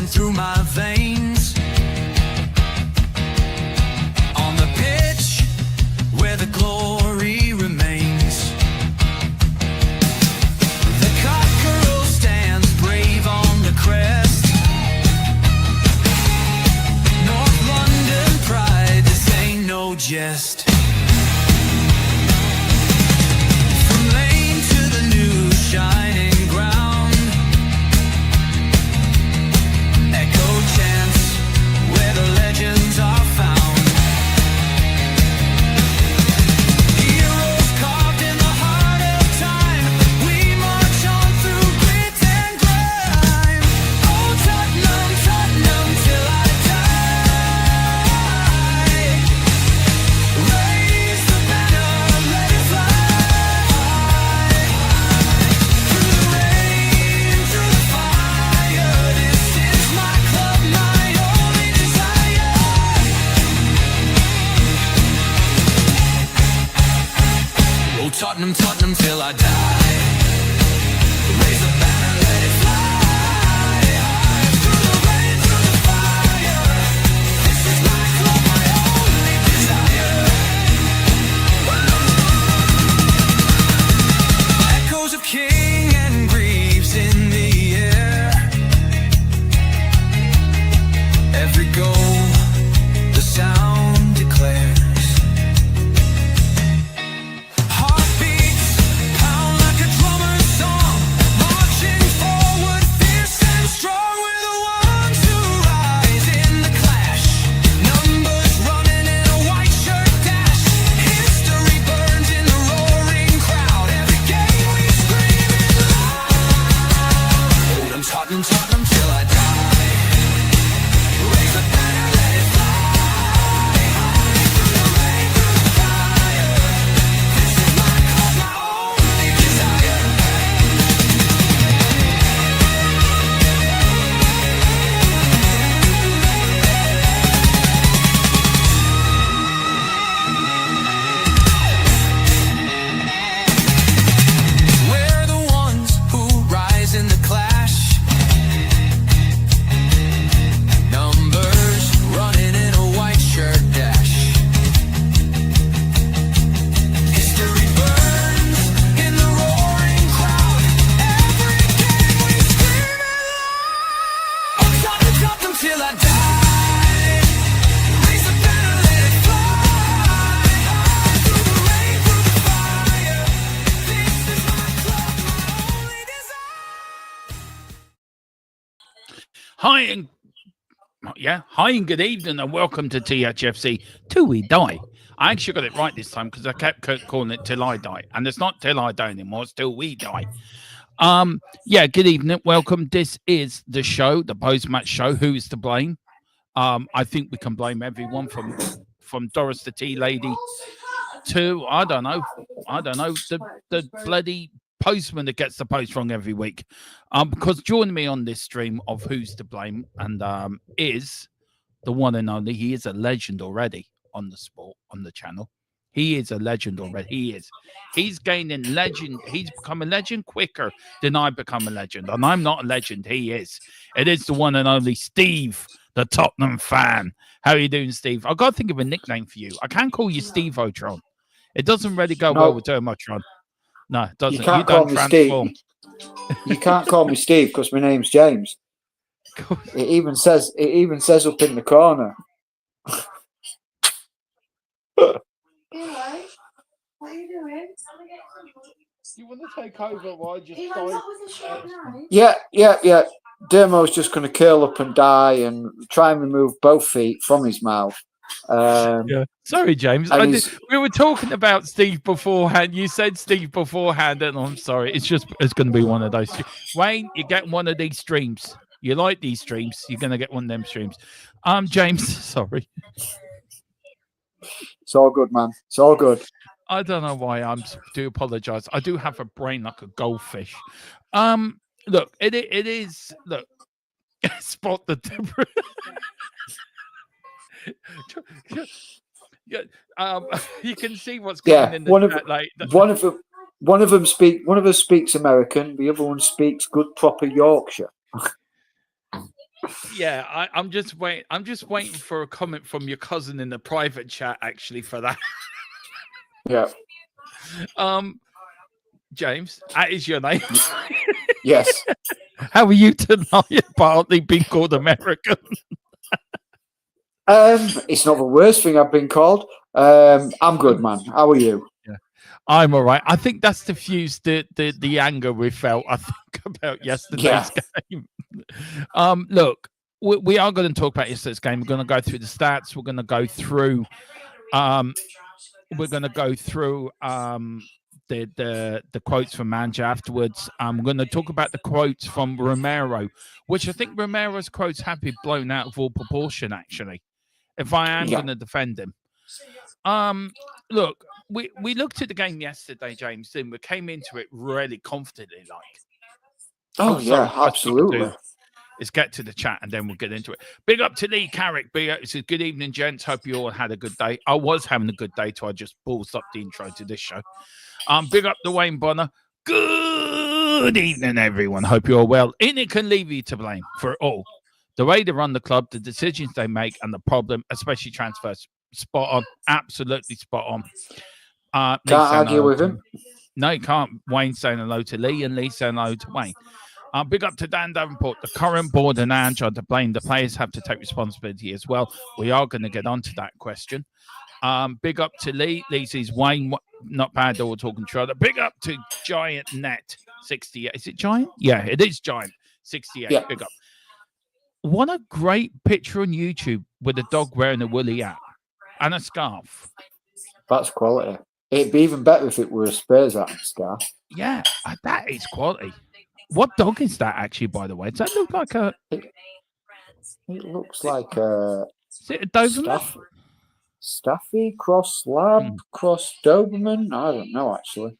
through my veins. On the pitch where the glory remains, the cockerel stands brave on the crest. North London pride, this ain't no jest. From lane to the new shining ground, echo chants where the legends are found. Heroes carved in the heart of time, we march on through grit and grime. Oh Tottenham, Tottenham till I die. Raise the banner, let it fly. Through the rain, through the fire, this is my club, my only desire. Oh Tottenham, Tottenham till I die. Raise the banner, let it fly. Through the rain, through the fire, this is my club, my only desire. Echoes of King and Greaves in the air. Every goal, the sound declares. Heartbeats pound like a drummer's song, marching forward, fierce and strong. We're the ones who rise in the clash. Numbers running in a white shirt dash. History burns in the roaring crowd. Every game we scream it loud. Tottenham, Tottenham, Tottenham till I die. Raise the banner, let it fly. Through the rain, through the fire, this is my club, my only desire. We're the ones who rise in the clash. Numbers running in a white shirt dash. History burns in the roaring crowd. Every game we scream it loud. Oh Tottenham, Tottenham till I die. Raise the banner, let it fly. Through the rain, through the fire, this is my club, my only desire. Hi and good evening and welcome to THFC Till We Die. I actually got it right this time because I kept calling it Till I Die, and it's not Till I Die anymore, it's Till We Die. Good evening, welcome. This is the show, the post-match show. Who is to blame? I think we can blame everyone from Doris the Tea Lady to I don't know, the bloody postman that gets the post wrong every week. Because joining me on this stream of Who's to Blame and is the one and only. He is a legend already on the sport on the channel. He is a legend already. He is. He's gaining legend. He's become a legend quicker than I become a legend. And I'm not a legend. He is. It is the one and only Steve, the Tottenham fan. How are you doing, Steve? I've got to think of a nickname for you. I can't call you Steve Otron. It doesn't really go well with Dermotron. No, it doesn't. You can't call me Steve. You can't call me Steve because my name's James. It even says up in the corner. What are you doing? You want to take over while I just Yeah. Dermo's just going to curl up and die and try and remove both feet from his mouth. Sorry, James. We were talking about Steve beforehand. You said Steve beforehand, and I'm sorry. It's going to be one of those. Wayne, you get one of these streams. You like these streams, you're going to get one of them streams. James, sorry. It's all good, man. It's all good. I don't know why I do apologize. I do have a brain like a goldfish. Look, it is. Look, spot the difference. You can see what's going in the chat. Like one of us speaks American. The other one speaks good proper Yorkshire. Yeah, I'm just waiting. I'm just waiting for a comment from your cousin in the private chat, actually, for that. Yeah. James, that is your name. Yes. How are you tonight? Partly being called American. It's not the worst thing I've been called. I'm good, man. How are you? I'm all right. I think that's diffused the anger we felt, I think, about yesterday's game. Look, we are going to talk about yesterday's game. We're going to go through the stats. We're going to go through the quotes from Manja afterwards. We're going to talk about the quotes from Romero, which I think Romero's quotes have been blown out of all proportion, actually, if I am going to defend him. Look, we looked at the game yesterday, James, and we came into it really confidently, absolutely. Is get to the chat and then we'll get into it. Big up to Lee Carrick. Big up. It's a good evening, gents. Hope you all had a good day. I was having a good day till I just balls up the intro to this show. Big up to Wayne Bonner. Good evening, everyone. Hope you're well. Enoch can leave you to blame for it all. The way they run the club, the decisions they make, and the problem, especially transfers. Spot on. Absolutely spot on. Can't argue with him. No, you can't. Wayne saying hello to Lee and Lee saying hello to Wayne. Big up to Dan Davenport. The current board and Ange are to blame. The players have to take responsibility as well. We are going to get onto that question. Big up to Lee. Lee sees Wayne. Not bad. All talking to other. Big up to Giant Net 68. Is it Giant? Yeah, it is Giant 68. Yeah. Big up. What a great picture on YouTube with a dog wearing a woolly hat and a scarf. That's quality. It'd be even better if it were a Spurs hat and scarf. Yeah, that is quality. What dog is that, actually, by the way? Does that look like a... It looks like a... Is it a Doberman? Staffy, cross Lab, cross Doberman? I don't know, actually.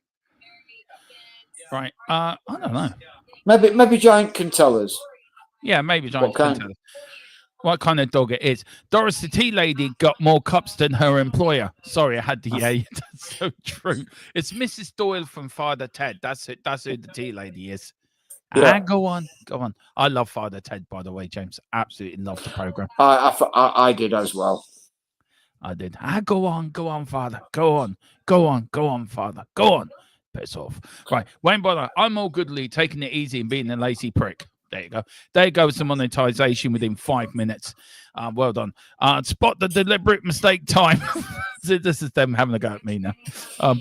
Right. I don't know. Maybe Giant can tell us. Yeah, maybe Giant can tell us what kind of dog it is. Doris, the tea lady, got more cups than her employer. Sorry, I had to yell. That's so true. It's Mrs. Doyle from Father Ted. That's it. That's who the tea lady is. Yeah. Go on. I love Father Ted, by the way, James. Absolutely love the program. I did as well. I did. Go on, Father. Go on, Father. Go on. Piss off. Right, Wayne Bonner. I'm all goodly, taking it easy and being a lazy prick. There you go. There goes the monetization within 5 minutes. Well done. Spot the deliberate mistake time. This is them having a go at me now.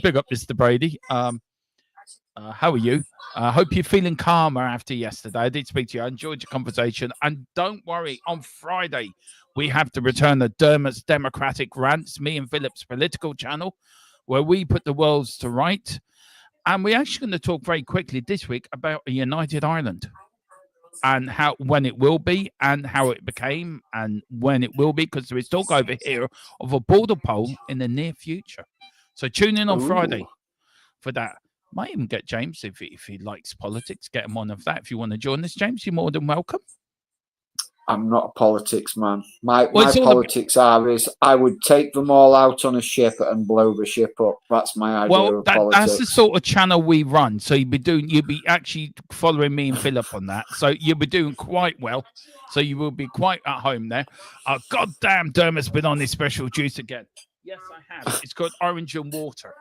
Big up, Mr. Brady. How are you? I hope you're feeling calmer after yesterday. I did speak to you. I enjoyed your conversation. And don't worry, on Friday, we have to return the Dermot's Democratic Rants, me and Philip's political channel, where we put the worlds to right. And we're actually going to talk very quickly this week about a united Ireland and when it will be and how it became and when it will be, because there is talk over here of a border poll in the near future. So tune in on Friday for that. Might even get James, if he likes politics, get him on of that. If you want to join us, James, you're more than welcome. I'm not a politics man. My politics is I would take them all out on a ship and blow the ship up. That's my idea of politics. That's the sort of channel we run. So you'd be actually following me and Philip on that. So you'll be doing quite well. So you will be quite at home there. Goddamn, Dermot's been on this special juice again. Yes, I have. It's called Orange and Water.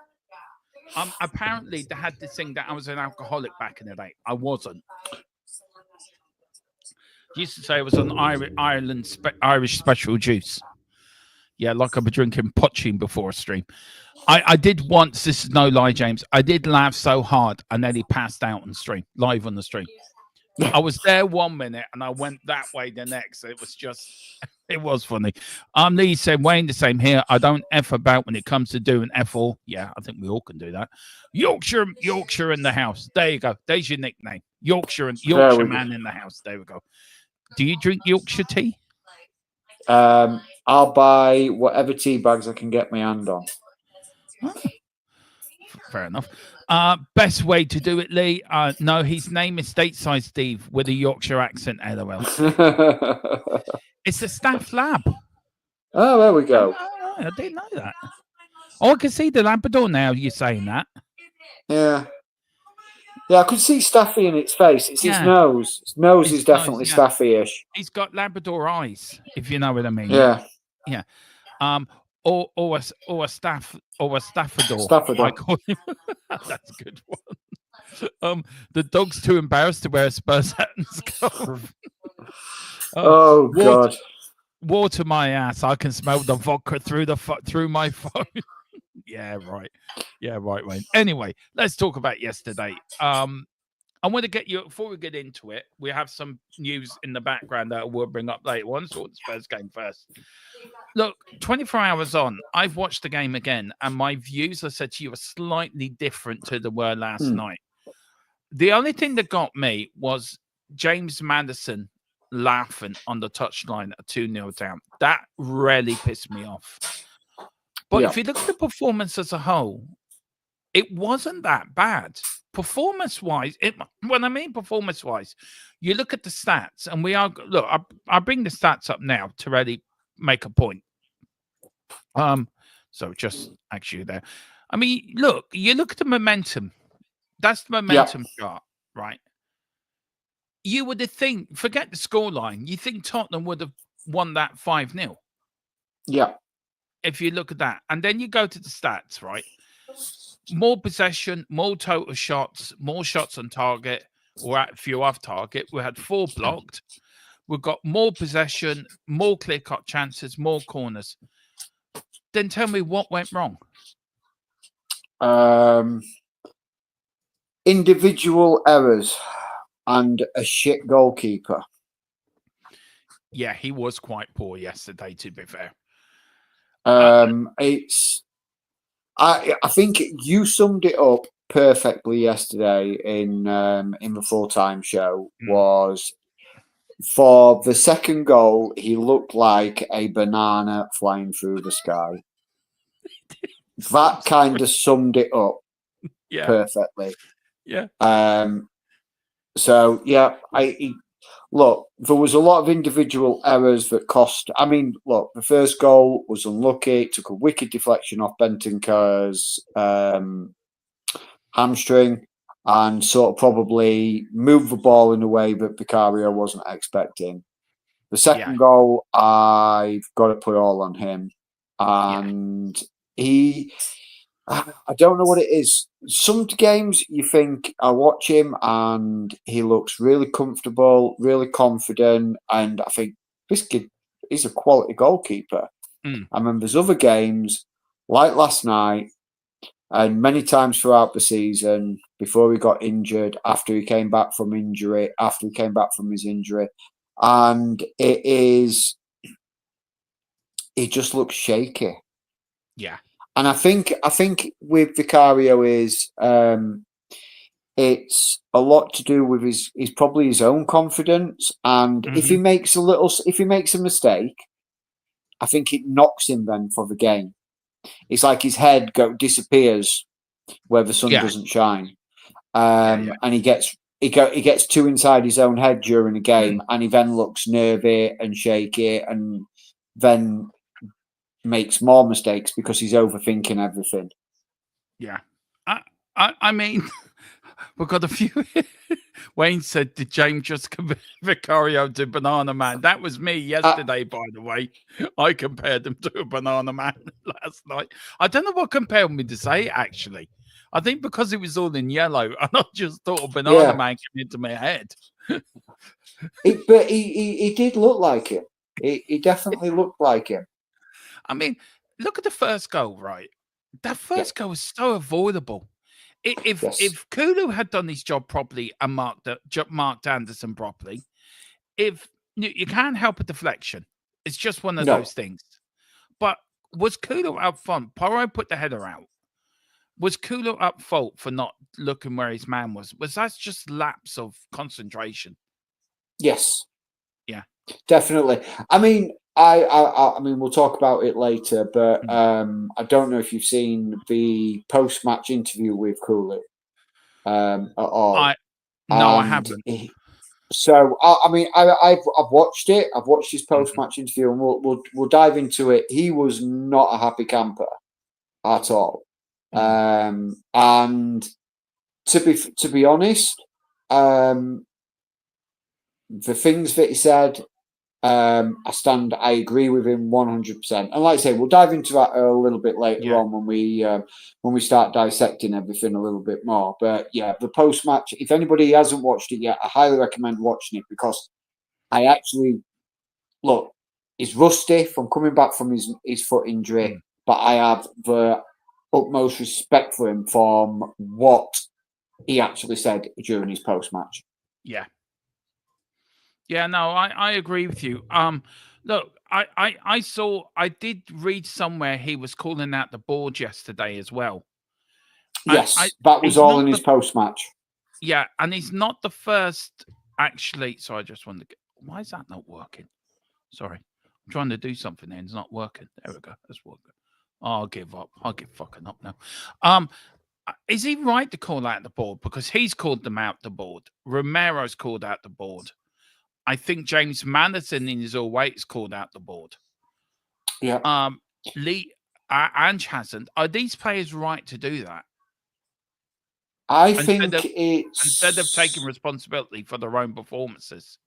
Apparently they had this thing that I was an alcoholic back in the day. I wasn't. Used to say it was an Irish special juice. Yeah, like I've been drinking poaching before a stream. I did once, this is no lie, James. I did laugh so hard I nearly passed out on stream, live on the stream. I was there 1 minute and I went that way the next. It was funny. Lee said, Wayne, the same here. I don't F about when it comes to doing F4. Yeah, I think we all can do that. Yorkshire in the house. There you go. There's your nickname. Yorkshire man in the house. There we go. Do you drink Yorkshire tea? I'll buy whatever tea bags I can get my hand on. Oh. Fair enough. Best way to do it, Lee. No, his name is Stateside Steve with a Yorkshire accent. LOL. It's a staff lab. Oh, there we go. I didn't know that. Oh, I can see the Labrador now. You're saying that. Yeah. Yeah, I could see Staffy in its face. It's his nose. His nose is definitely Staffy-ish. He's got Labrador eyes, if you know what I mean. Yeah. Yeah. Or a staffador. Staffador. I call him. That's a good one. The dog's too embarrassed to wear a Spurs hat and scarf. Oh God. Water my ass. I can smell the vodka through my phone. Yeah, right. Yeah, right, Wayne. Anyway, let's talk about yesterday. I want to get you, before we get into it, we have some news in the background that we'll bring up later. One sort of the Spurs game first. Look, 24 hours on, I've watched the game again, and my views, I said to you, are slightly different to the were last night. The only thing that got me was James Maddison laughing on the touchline at 2-0 down. That really pissed me off. But if you look at the performance as a whole, it wasn't that bad. Performance-wise, when I mean performance-wise, you look at the stats, and I bring the stats up now to really make a point. So just actually there. I mean, you look at the momentum. That's the momentum chart, right? You would think, forget the scoreline, you think Tottenham would have won that 5-0. Yeah. If you look at that, and then you go to the stats, right? More possession, more total shots, more shots on target, or at few off target. We had 4 blocked. We've got more possession, more clear-cut chances, more corners. Then tell me what went wrong. Individual errors and a shit goalkeeper. Yeah, he was quite poor yesterday, to be fair. I think you summed it up perfectly yesterday in the full-time show. Was for the second goal, he looked like a banana flying through the sky. That kind of summed it up perfectly. Yeah. So yeah, look, there was a lot of individual errors that cost. I mean, look, the first goal was unlucky. It took a wicked deflection off Bentancur's hamstring and sort of probably moved the ball in a way that Vicario wasn't expecting. The second goal, I've got to put all on him. And I don't know what it is. Some games you think, I watch him and he looks really comfortable, really confident. And I think this kid is a quality goalkeeper. I mean, there's other games like last night and many times throughout the season before he got injured, after he came back from his injury. And it just looks shaky. Yeah. And I think with Vicario is it's a lot to do with his probably his own confidence. And if he makes a mistake, I think it knocks him then for the game. It's like his head disappears where the sun doesn't shine. And he gets too inside his own head during a game, and he then looks nervy and shaky, and then makes more mistakes because he's overthinking everything. Yeah. I mean, we've got a few. Wayne said, did James just compare Vicario to Banana Man? That was me yesterday, by the way. I compared him to a Banana Man last night. I don't know what compelled me to say, actually. I think because it was all in yellow, and I just thought a Banana Man came into my head. But he did look like him. He definitely looked like him. I mean, look at the first goal, right? That first goal was so avoidable. If Kulu had done his job properly and marked Anderson properly, if you can't help a deflection, it's just one of those things. But was Kulu up front? Porro put the header out. Was Kulu up fault for not looking where his man was? Was that just lapse of concentration? Yes. Yeah. Definitely. I mean, I mean, we'll talk about it later, but I don't know if you've seen the post-match interview with Kulu at all. No, I haven't. So I mean, I've watched it. I've watched his post-match interview, and we'll dive into it. He was not a happy camper at all, and to be honest, the things that he said, I agree with him 100%. And like I say, we'll dive into that a little bit later on when we start dissecting everything a little bit more. But yeah, the post match. If anybody hasn't watched it yet, I highly recommend watching it because I actually look. He's rusty from coming back from his foot injury, but I have the utmost respect for him from what he actually said during his post match. Yeah. Yeah, no, I agree with you. Look, I did read somewhere he was calling out the board yesterday as well. Yes, that was all in his post match. Yeah, and he's not the first. Actually, so I just wanted to get. Why is that not working? Sorry, I'm trying to do something and it's not working. There we go. That's working. I'll give up. I'll give fucking up now. Is he right to call out the board? Because he's called them out the board. Romero's called out the board. I think James Madison in his all weights called out the board. Yeah. Lee Ange hasn't. Are these players right to do that? I think it's instead of taking responsibility for their own performances.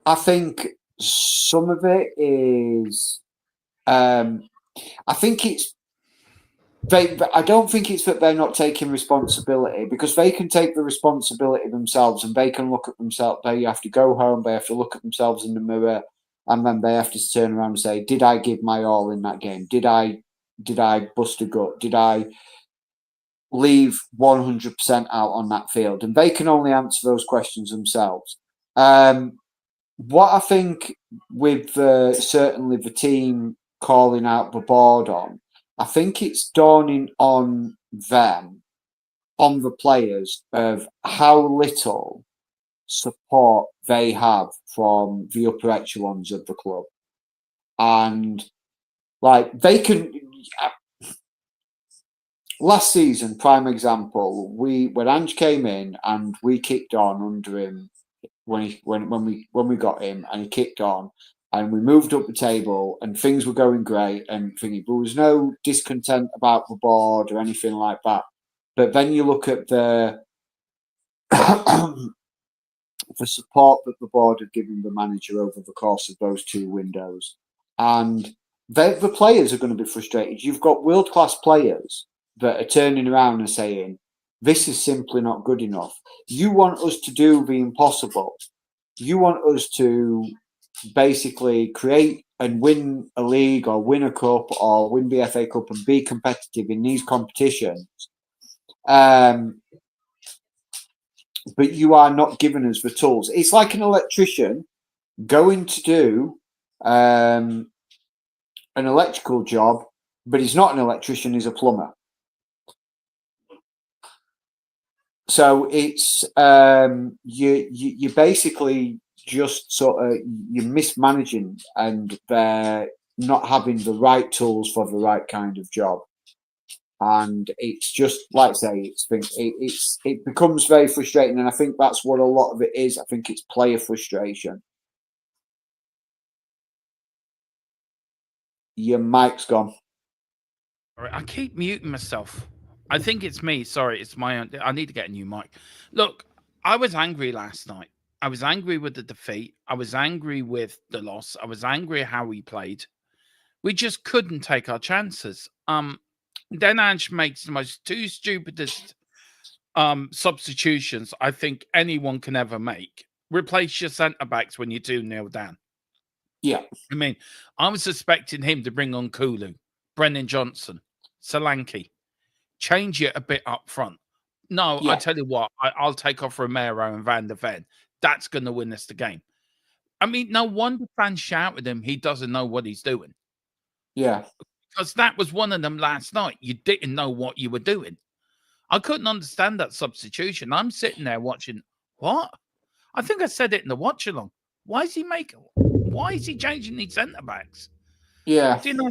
I think some of it is. I think it's. I don't think it's that they're not taking responsibility because they can take the responsibility themselves and they can look at themselves. They have to go home. They have to look at themselves in the mirror, and then they have to turn around and say, "Did I give my all in that game? Did I bust a gut? Did I leave 100% out on that field?" And they can only answer those questions themselves. What I think with certainly the team calling out the board on. I think it's dawning on them, on the players, of how little support they have from the upper echelons of the club. And, like, they can... Last season, prime example, when Ange came in and we kicked on under him, when we got him and he kicked on, and we moved up the table and things were going great and thinking there was no discontent about the board or anything like that. But then you look at the support that the board had given the manager over the course of those two windows. And the players are going to be frustrated. You've got world-class players that are turning around and saying, this is simply not good enough. You want us to do the impossible. You want us to basically create and win a league or win a cup or win the FA Cup and be competitive in these competitions. But you are not giving us the tools. It's like an electrician going to do an electrical job, but he's not an electrician, he's a plumber. So it's you basically just sort of you're mismanaging and they're not having the right tools for the right kind of job, and it's just like I say, it becomes very frustrating, and I think that's what a lot of it is. I think it's player frustration. Your mic's gone. All right, I keep muting myself. I think it's me. Sorry, it's my own. I need to get a new mic. Look, I was angry last night. I was angry with the defeat. I was angry with the loss. I was angry at how we played. We just couldn't take our chances. Then Ange makes the most two stupidest substitutions I think anyone can ever make. Replace your centre-backs when you're 2-0 down. Yeah. I mean, I was suspecting him to bring on Kulu, Brennan Johnson, Solanke. Change it a bit up front. No, I tell you what, I'll take off Romero and Van der Ven. That's going to win us the game. I mean, no wonder fans shout at him. He doesn't know what he's doing. Yeah. Because that was one of them last night. You didn't know what you were doing. I couldn't understand that substitution. I'm sitting there watching, what? I think I said it in the watch along. Why is he changing these centre-backs? Yeah. Do you know,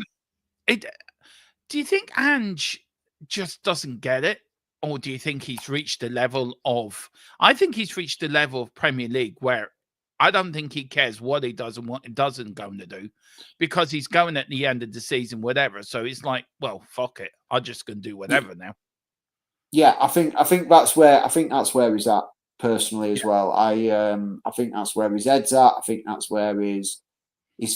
do you think Ange just doesn't get it? Or do you think he's reached the level of... I think he's reached the level of Premier League where I don't think he cares what he does and what he doesn't going to do, because he's going at the end of the season, whatever. So he's like, well, fuck it. I'm just going to do whatever now. Yeah, I think that's where he's at personally as well. I think that's where his head's at. I think that's where his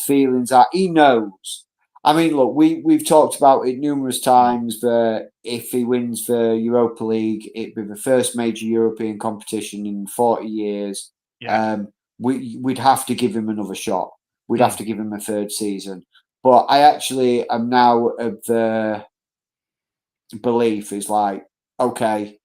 feelings are. He knows. I mean, look, we've talked about it numerous times that if he wins the Europa League, it'd be the first major European competition in 40 years. Yeah. We'd have to give him another shot. We'd have to give him a third season. But I actually am now of the belief is like, okay,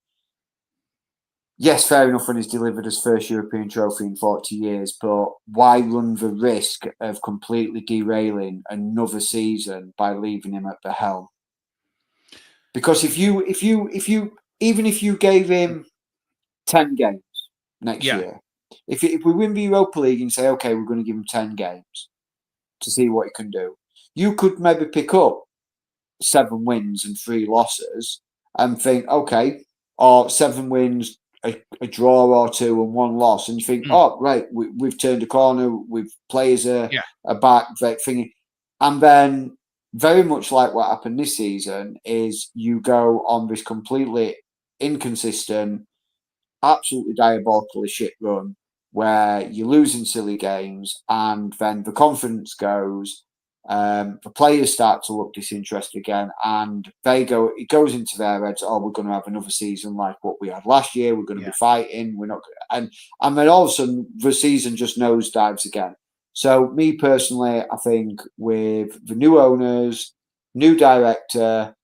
yes, fair enough when he's delivered his first European trophy in 40 years, but why run the risk of completely derailing another season by leaving him at the helm? Because if you even if you gave him 10 games next year, if we win the Europa League and say, okay, we're going to give him 10 games to see what he can do, you could maybe pick up 7 wins and 3 losses and think, okay, or 7 wins, a draw or 2 and 1 loss, and you think, oh, right, we've turned a corner, players are back, thinking, and then very much like what happened this season is you go on this completely inconsistent, absolutely diabolically shit run where you're losing silly games, and then the confidence goes. The players start to look disinterested again, and it goes into their heads, oh, we're going to have another season like what we had last year, we're going to be fighting, we're not, and then all of a sudden the season just nosedives again. So me personally, I think with the new owners, new director,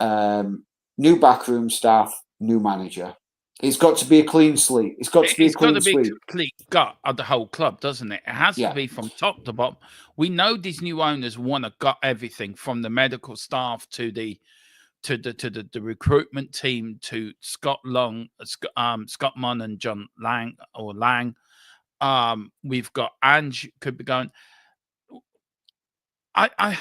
new backroom staff, new manager, it's got to be a clean slate. It's got to be a clean sweep. Complete gut of the whole club, doesn't it? It has to be from top to bottom. We know these new owners want to gut everything from the medical staff to the recruitment team to Scott Munn and John Lang. We've got Ange could be going. I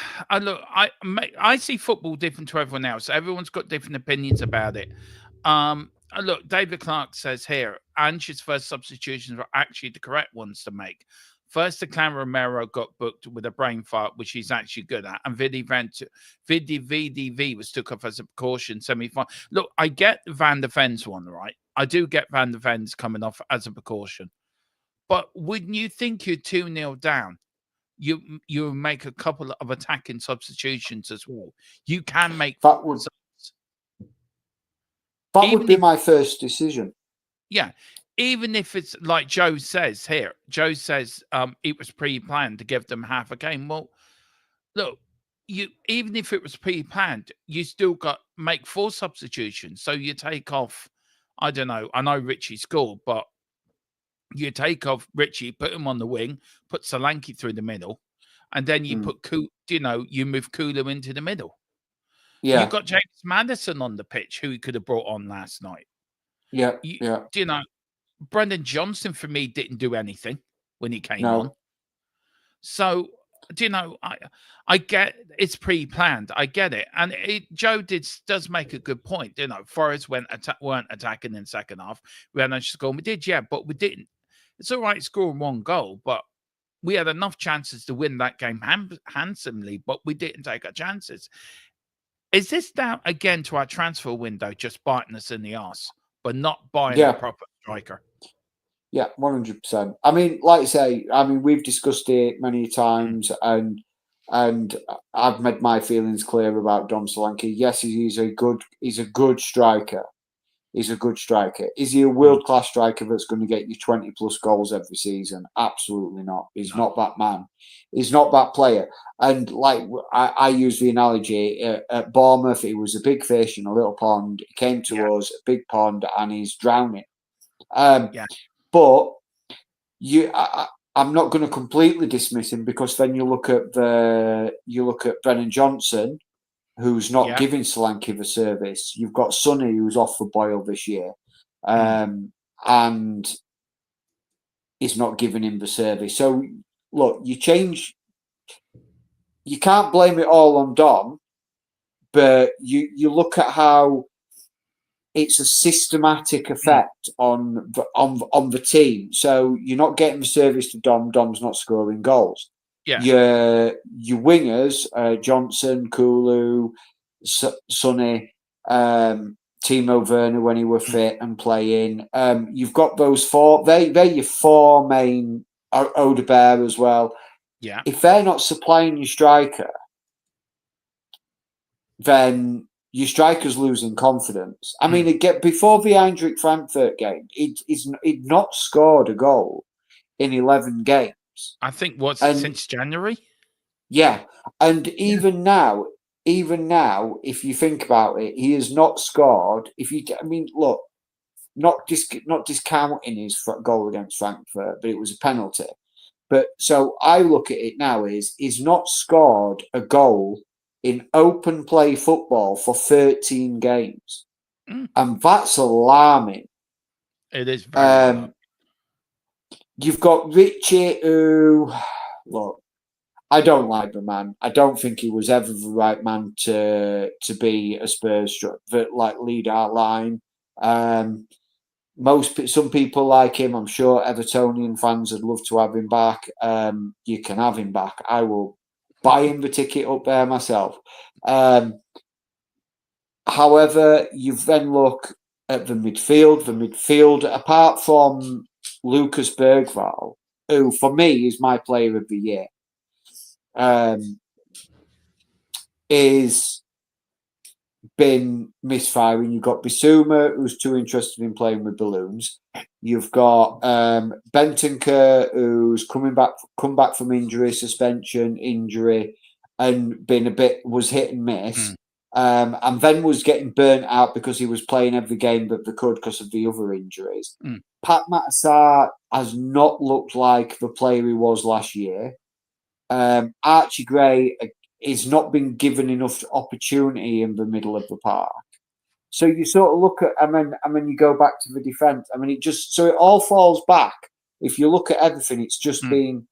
see football different to everyone else. Everyone's got different opinions about it. Look, David Clark says here, Ange's first substitutions were actually the correct ones to make. First, the Clan Romero got booked with a brain fart, which he's actually good at, and VDV was took off as a precaution semi-final. Look, I get Van der Ven's one, right? I do get Van der Ven's coming off as a precaution. But wouldn't you think you're 2-0 down? You make a couple of attacking substitutions as well. You can make that would be my first decision. Yeah, even if it's like Joe says here. Joe says it was pre-planned to give them half a game. Well, look, even if it was pre-planned, you still got make 4 substitutions. So you take off, I don't know. I know Richie scored, but you take off Richie, put him on the wing, put Solanke through the middle, and then you put you move Kulu into the middle. Yeah. You got James Maddison on the pitch, who he could have brought on last night. Brendan Johnson for me didn't do anything when he came on. So, I get it's pre-planned. I get it, and Joe does make a good point. Forest weren't attacking in second half. We had no score. We did, but we didn't. It's all right scoring 1 goal, but we had enough chances to win that game handsomely, but we didn't take our chances. Is this down again to our transfer window just biting us in the arse, but not buying a proper striker? Yeah, 100%. I mean, like I say, we've discussed it many times, and I've made my feelings clear about Dom Solanke. Yes, he's a good striker. He's a good striker. Is he a world-class striker that's going to get you 20-plus goals every season? Absolutely not. He's not that man. He's not that player. And like I use the analogy, at Bournemouth, he was a big fish in a little pond. He came to us, a big pond, and he's drowning. But I'm not going to completely dismiss him, because then you look at Brennan Johnson, who's not giving Solanke the service. You've got Sonny, who's off for Boyle this year, and he's not giving him the service. So, look, you can't blame it all on Dom, but you look at how it's a systematic effect on the team. So you're not getting the service to Dom. Dom's not scoring goals. Your wingers, Johnson, Kulu, Sonny, Timo Werner when he were fit and playing. You've got those four. They're your four main. Odegaard as well. Yeah. If they're not supplying your striker, then your striker's losing confidence. I mean, again, before the Eintracht Frankfurt game, he'd not scored a goal in 11 games. I think since January. Yeah, and even now, if you think about it, he has not scored. Look, not discounting his goal against Frankfurt, but it was a penalty. But so I look at it now he's not scored a goal in open play football for 13 games, and that's alarming. It is very alarming. You've got Richie, who, look, I don't like the man. I don't think he was ever the right man to be a Spurs lead our line. Some people like him. I'm sure Evertonian fans would love to have him back. You can have him back. I will buy him the ticket up there myself. However, you then look at the midfield. The midfield, apart from Lucas Bergvall, who for me is my player of the year, is been misfiring. You've got Bissouma, who's too interested in playing with balloons. You've got Bentancur, who's come back from suspension, injury, and was hit and miss. And then was getting burnt out because he was playing every game that they could because of the other injuries. Pat Matassar has not looked like the player he was last year. Archie Gray is not been given enough opportunity in the middle of the park. So you sort of look at, you go back to the defence. It all falls back. If you look at everything, it's just been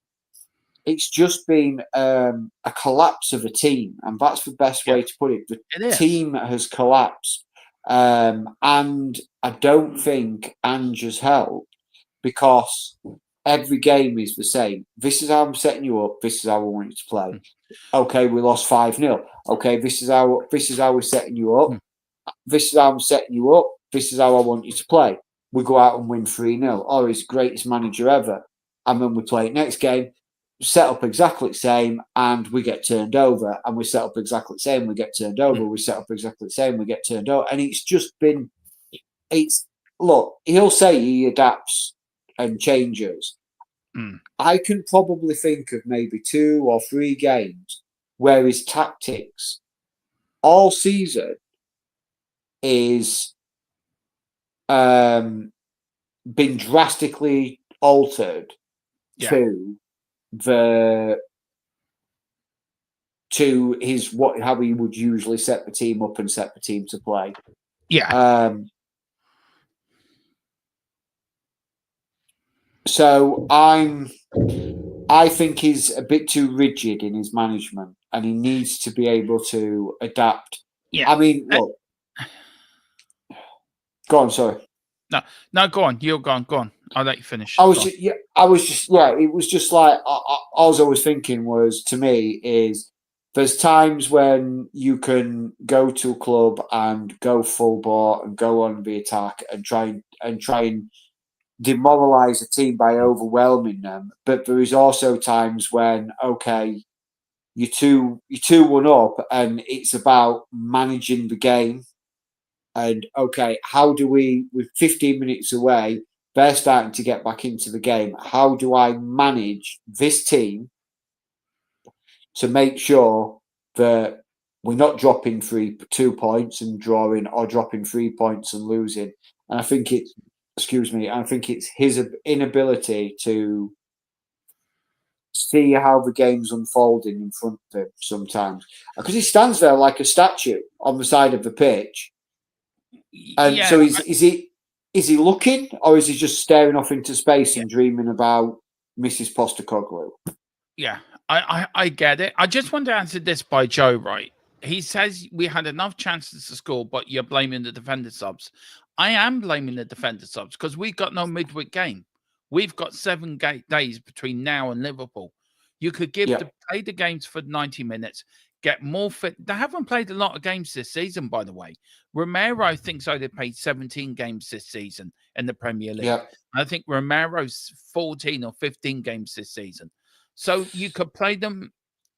a collapse of a team, and that's the best way to put it. The team has collapsed, and I don't think Ange has helped, because every game is the same. This is how I'm setting you up. This is how I want you to play. Okay, we lost 5-0. Okay, this is how we're setting you up. This is how I'm setting you up. This is how I want you to play. We go out and win 3-0. Oh, he's the greatest manager ever. And then we play next game, set up exactly the same, and we get turned over. And we set up exactly the same, we get turned over. We set up exactly the same, we get turned over. And it's just been, look, he'll say he adapts and changes. I can probably think of maybe 2 or 3 games where his tactics all season is been drastically altered to how he would usually set the team up and set the team to play. So I think he's a bit too rigid in his management, and he needs to be able to adapt. Look. Go on, sorry. No, go on. You're gone. Go on. I'll let you finish. It was just like, all I was thinking was, to me, is there's times when you can go to a club and go full bore and go on the attack and try and demoralize a team by overwhelming them. But there is also times when, okay, you're 2-1 up, and it's about managing the game. And okay, how do we, with 15 minutes away, they're starting to get back into the game. How do I manage this team to make sure that we're not dropping 2 points and drawing, or dropping 3 points and losing? And I think it's his inability to see how the game's unfolding in front of him sometimes, because he stands there like a statue on the side of the pitch. And so is he looking, or is he just staring off into space and dreaming about Mrs. Postecoglou? Yeah, I get it. I just want to answer this by Joe, right? He says we had enough chances to score, but you're blaming the defender subs. I am blaming the defender subs, because we've got no midweek game. We've got 7 days between now and Liverpool. You could play the games for 90 minutes, get more fit. They haven't played a lot of games this season, by the way. Romero thinks they played 17 games this season in the Premier League. Yeah. I think Romero's 14 or 15 games this season. So you could play them.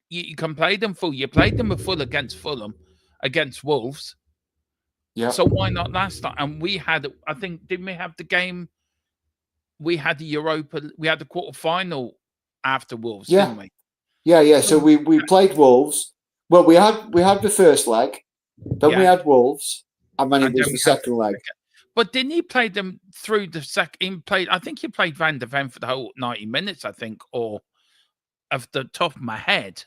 You can play them full. You played them a full against Fulham, against Wolves. Yeah. So why not last time? And we had, I think, didn't we have the game? We had the Europa. We had the quarterfinal after Wolves, didn't we? Yeah. So we played Wolves. Well, we had the first leg, then we had Wolves, and then it was the second leg. But didn't he play them through the second? I think he played Van de Ven for the whole 90 minutes, I think, or off the top of my head.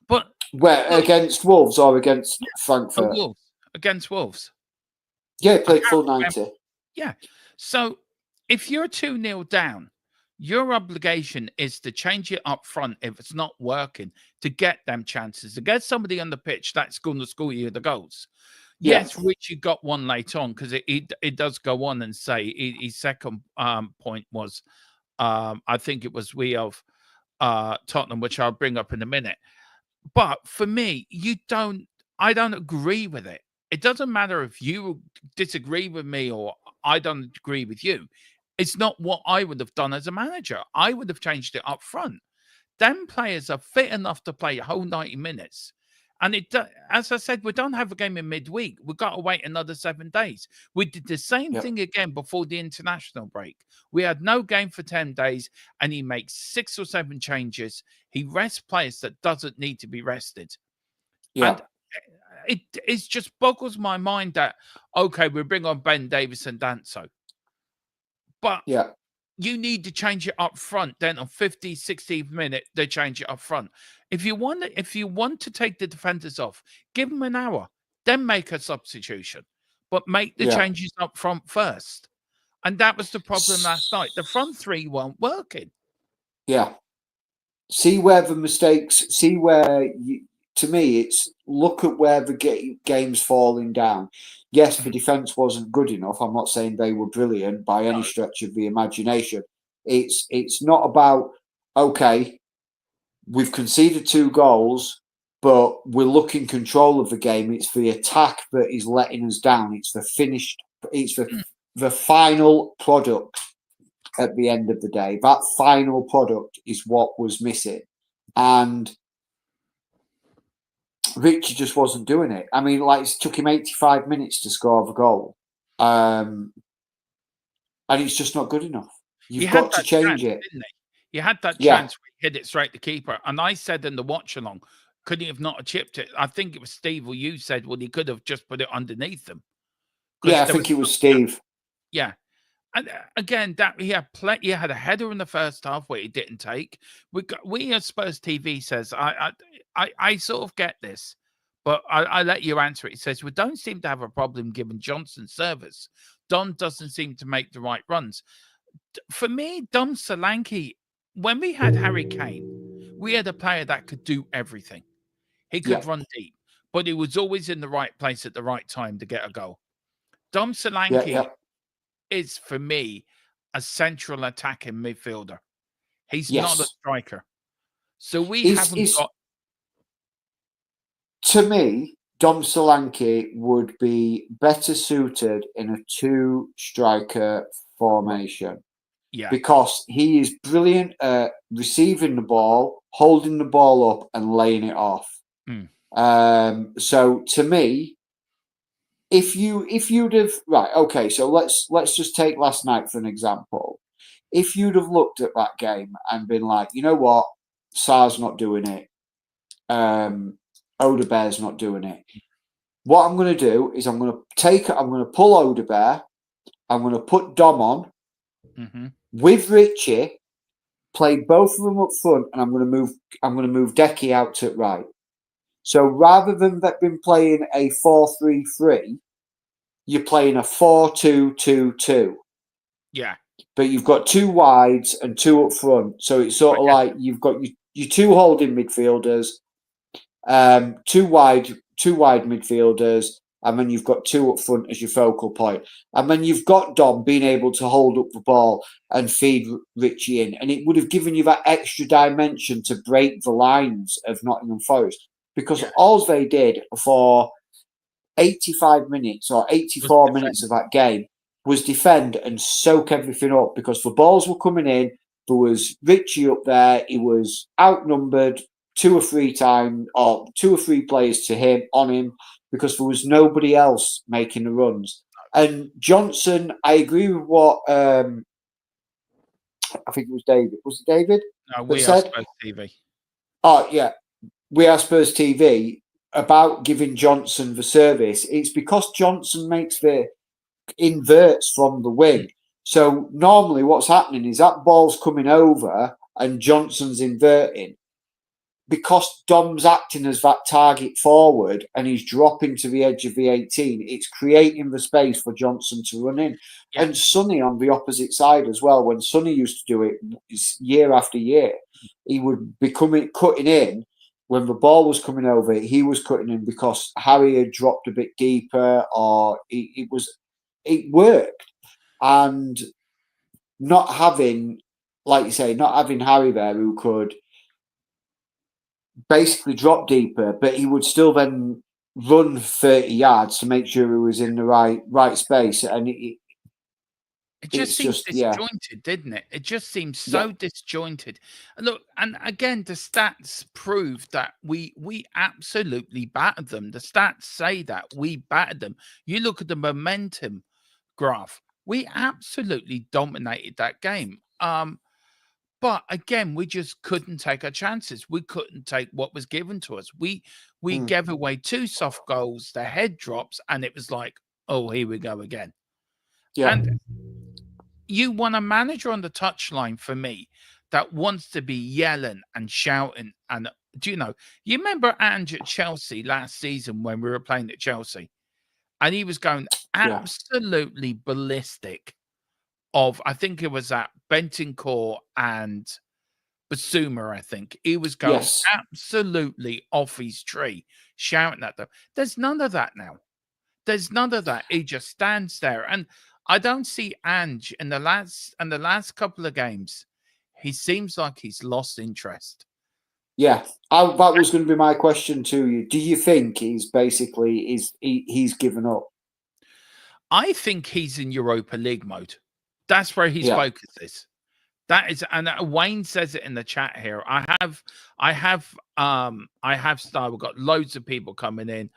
But where against Wolves or against Frankfurt? Wolves, against Wolves. Yeah, he played full 90. Yeah. So if you're 2-0 down, your obligation is to change it up front if it's not working, to get them chances, to get somebody on the pitch that's going to score you the goals. Yes, Richie got one late on, because it does go on and say his second point was, I think it was of Tottenham, which I'll bring up in a minute. But for me, I don't agree with it. It doesn't matter if you disagree with me or I don't agree with you. It's not what I would have done as a manager. I would have changed it up front. Them players are fit enough to play a whole 90 minutes. And as I said, we don't have a game in midweek. We've got to wait another 7 days. We did the same thing again before the international break. We had no game for 10 days, and he makes 6 or 7 changes. He rests players that doesn't need to be rested. Yeah. And it just boggles my mind that, okay, we bring on Ben Davies and Danso. But you need to change it up front. Then on 50th, 60th minute, they change it up front. If you want to take the defenders off, give them an hour, then make a substitution. But make the changes up front first. And that was the problem last night. The front three weren't working. Yeah. See where the mistakes, to me, it's look at where the game's falling down. Yes, the defence wasn't good enough. I'm not saying they were brilliant by any stretch of the imagination. It's not about, okay, we've conceded 2 goals, but we're looking control of the game. It's the attack that is letting us down. It's the final product at the end of the day. That final product is what was missing. And Richie just wasn't doing it. I mean, like, it took him 85 minutes to score the goal. And it's just not good enough. You've got to change it. Didn't he? You had that chance where he hit it straight to keeper. And I said in the watch along, could he have not chipped it? I think it was Steve or you said, well, he could have just put it underneath them. Yeah, I think it was Steve. Yeah. And again, he had a header in the first half where he didn't take. We as Spurs TV says, I sort of get this, but I let you answer it. It says, we don't seem to have a problem giving Johnson service. Don doesn't seem to make the right runs. For me, Dom Solanke, when we had Harry Kane, we had a player that could do everything. He could run deep, but he was always in the right place at the right time to get a goal. Dom Solanke is, for me, a central attacking midfielder. He's not a striker. So we haven't got... To me, Dom Solanke would be better suited in a 2-striker formation. Yeah. Because he is brilliant at receiving the ball, holding the ball up and laying it off. So to me, if you'd have so let's just take last night for an example. If you'd have looked at that game and been like, you know what, Sarr's not doing it, Odebear's not doing it. What I'm going to do is I'm going to pull Odebear, I'm going to put Dom on with Richie, play both of them up front, and I'm going to move Decky out to right. So rather than been playing a 4-3-3, you're playing a 4-2-2-2. Yeah. But you've got 2 wides and 2 up front. So it's sort of like you've got your 2 holding midfielders, 2 wide midfielders, and then you've got 2 up front as your focal point. And then you've got Dom being able to hold up the ball and feed Richie in. And it would have given you that extra dimension to break the lines of Nottingham Forest. because all they did for 85 minutes or 84 minutes of that game was defend and soak everything up, because the balls were coming in. There was Richie up there. He was outnumbered 2 or 3 times, or 2 or 3 players to him on him, because there was nobody else making the runs. And Johnson, I agree with what I think it was David. Was it David? No, we are Spurs TV. Oh yeah, we are Spurs TV, about giving Johnson the service. It's because Johnson makes the inverts from the wing. So normally what's happening is that ball's coming over and Johnson's inverting. Because Dom's acting as that target forward and he's dropping to the edge of the 18, it's creating the space for Johnson to run in. Yeah. And Sonny on the opposite side as well. When Sonny used to do it year after year, he would be cutting in. When the ball was coming over, he was cutting in because Harry had dropped a bit deeper, or it worked. And not having, like you say, not having Harry there who could basically drop deeper, but he would still then run 30 yards to make sure he was in the right space. And it just seems disjointed, didn't it? It just seems so disjointed. Look, and again, the stats prove that we absolutely battered them. The stats say that we battered them. You look at the momentum graph, we absolutely dominated that game. But again, we just couldn't take our chances. We couldn't take what was given to us. We gave away 2 soft goals, the head drops, and it was like, oh, here we go again. Yeah. And you want a manager on the touchline, for me, that wants to be yelling and shouting. And do you know, you remember Ange at Chelsea last season when we were playing at Chelsea? And he was going absolutely ballistic. I think it was at Bentancur and Basuma, I think. He was going absolutely off his tree, shouting at them. There's none of that now. There's none of that. He just stands there. And I don't see Ange in the last couple of games. He seems like he's lost interest. Yeah, that was going to be my question to you. Do you think he's basically he's given up? I think he's in Europa League mode. That's where his focus is. That is, and Wayne says it in the chat here. I have started. We've got loads of people coming in.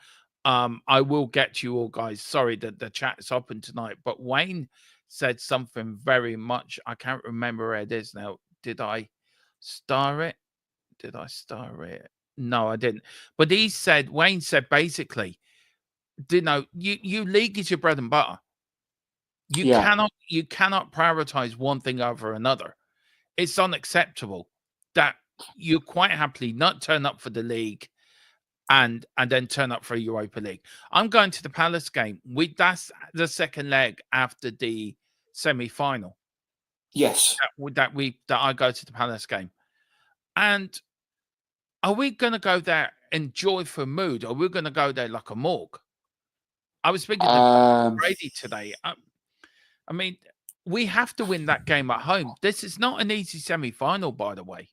I will get to you all, guys. Sorry that the chat is open tonight, but Wayne said something very much. I can't remember where it is now. Did I star it? Did I star it? No, I didn't. But Wayne said basically, you league is your bread and butter. You cannot prioritize one thing over another. It's unacceptable that you quite happily not turn up for the league and then turn up for Europa League. I'm going to the Palace game. That's the second leg after the semi-final. Yes. That I go to the Palace game. And are we going to go there in joyful mood, or are we going to go there like a morgue? I was speaking to Brady today. I mean, we have to win that game at home. This is not an easy semi-final, by the way.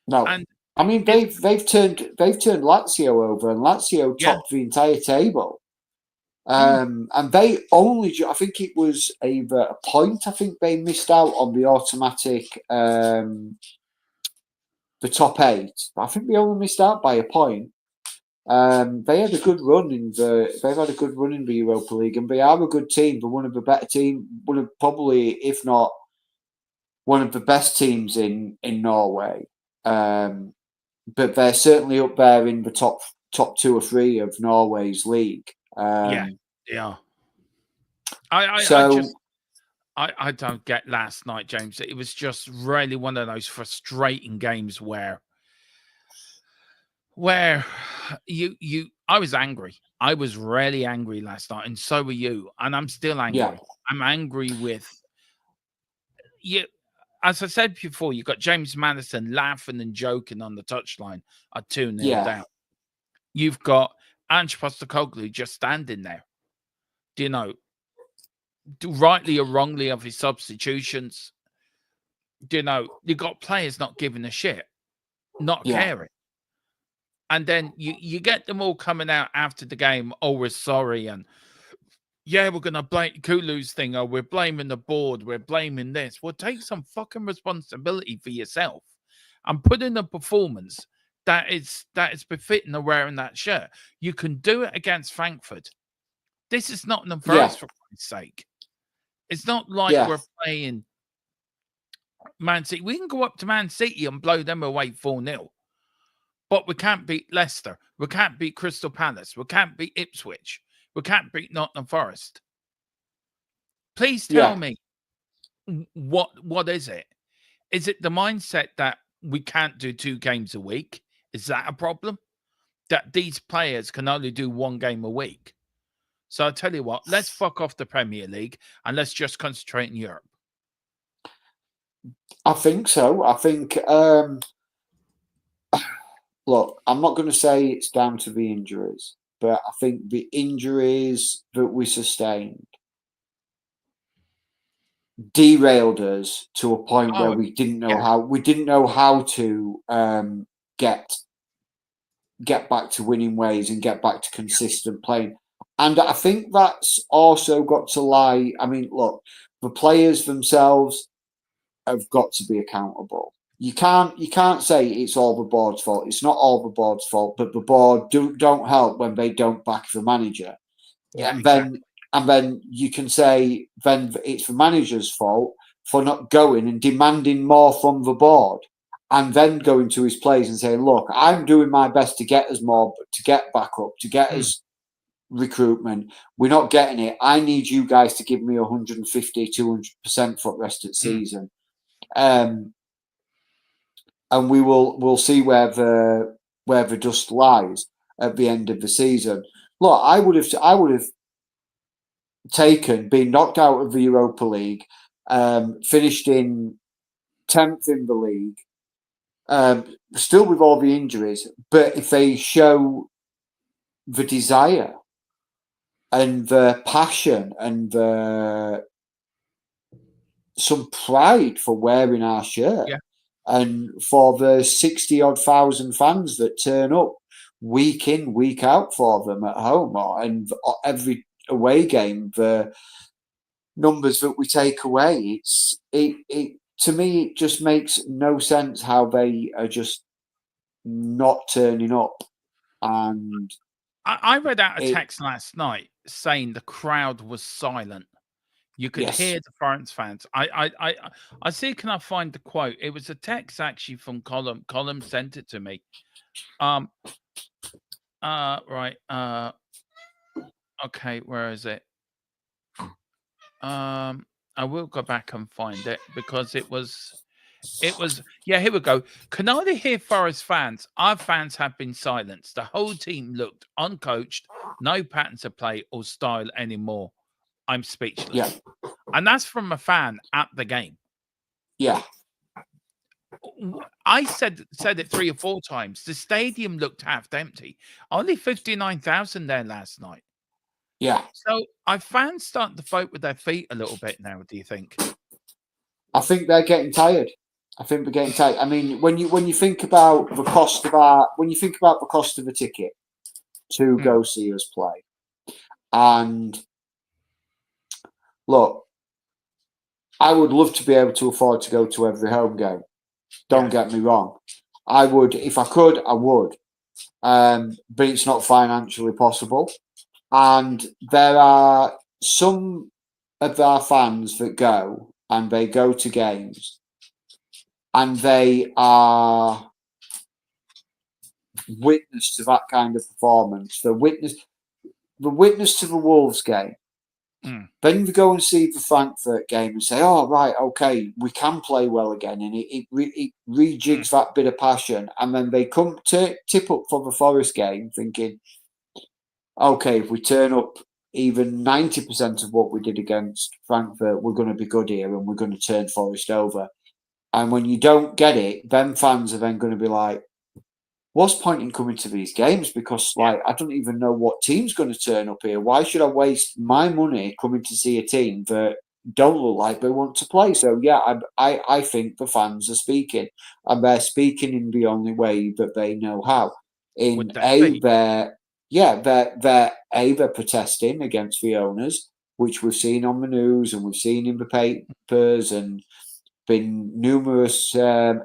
No, and I mean they've turned Lazio over, and Lazio topped the entire table. And they only, I think it was either a point. I think they missed out on the automatic, the top 8. I think they only missed out by a point. They had a good run they've had a good run in the Europa League, and they are a good team. They're one of the better teams, one of probably, if not one of the best teams in Norway. But they're certainly up there in the top 2 or 3 of Norway's league. Yeah. I don't get last night, James. It was just really one of those frustrating games where I was angry. I was really angry last night, and so were you. And I'm still angry. Yeah. I'm angry with you. As I said before, you've got James Maddison laughing and joking on the touchline at 2-0 down. You've got Ange Postecoglou just standing there. Rightly or wrongly of his substitutions. You've got players not giving a shit, not caring. And then you get them all coming out after the game, oh, we're sorry, and yeah, we're gonna blame Kulu's thing, or we're blaming the board, we're blaming this. Well, take some fucking responsibility for yourself and put in a performance that is befitting of wearing that shirt. You can do it against Frankfurt. This is not an Forest, for Christ's sake. It's not like we're playing Man City. We can go up to Man City and blow them away 4-0. But we can't beat Leicester. We can't beat Crystal Palace. We can't beat Ipswich. We can't beat Nottingham Forest. Please tell me, what is it? Is it the mindset that we can't do 2 games a week? Is that a problem? That these players can only do 1 game a week? So I'll tell you what, let's fuck off the Premier League and let's just concentrate in Europe. I think so. I think, look, I'm not going to say it's down to the injuries, but I think the injuries that we sustained derailed us to a point where we didn't know how to get back to winning ways and get back to consistent playing. And I think that's also got to lie. I mean, look, the players themselves have got to be accountable. You can't say it's all the board's fault. It's not all the board's fault, but the board don't help when they don't back the manager. Yeah, and then you can say then it's the manager's fault for not going and demanding more from the board, and then going to his players and saying, look, I'm doing my best to get us more, to get back up, to get us recruitment. We're not getting it. I need you guys to give me 150, 200% for the rest of the season. And we'll see where the dust lies at the end of the season. Look, I would have taken being knocked out of the Europa League, finished in 10th in the league, still with all the injuries, but if they show the desire and the passion and some pride for wearing our shirt, and for the 60-odd thousand fans that turn up week in, week out for them at home, and every away game, the numbers that we take away, it to me, it just makes no sense how they are just not turning up. And I read out a text last night saying the crowd was silent. You could hear the Forest fans. I see. Can I find the quote? It was a text actually from Colin. Colin sent it to me. Right. Okay, where is it? I will go back and find it because it was. Yeah, here we go. Can either hear Forest fans? Our fans have been silenced. The whole team looked uncoached, no patterns of play or style anymore. I'm speechless. Yeah. And that's from a fan at the game. Yeah. I said it 3 or 4 times. The stadium looked half empty. Only 59,000 there last night. Yeah. So are fans starting to vote with their feet a little bit now, do you think? I think they're getting tired. I mean, when you think about the cost of the ticket to go see us play, and look, I would love to be able to afford to go to every home game. Don't get me wrong. I would, if I could, I would. But it's not financially possible. And there are some of our fans that go and they go to games and they are witness to that kind of performance. The witness to the Wolves game. Then you go and see the Frankfurt game and say, oh, right, okay, we can play well again. And it rejigs that bit of passion. And then they come to tip up for the Forest game thinking, okay, if we turn up even 90% of what we did against Frankfurt, we're going to be good here and we're going to turn Forest over. And when you don't get it, then fans are then going to be like, what's the point in coming to these games? Because I don't even know what team's going to turn up here. Why should I waste my money coming to see a team that don't look like they want to play? So yeah, I think the fans are speaking, and they're speaking in the only way that they know how. in Would they be? they're protesting against the owners, which we've seen on the news and we've seen in the papers, and been numerous at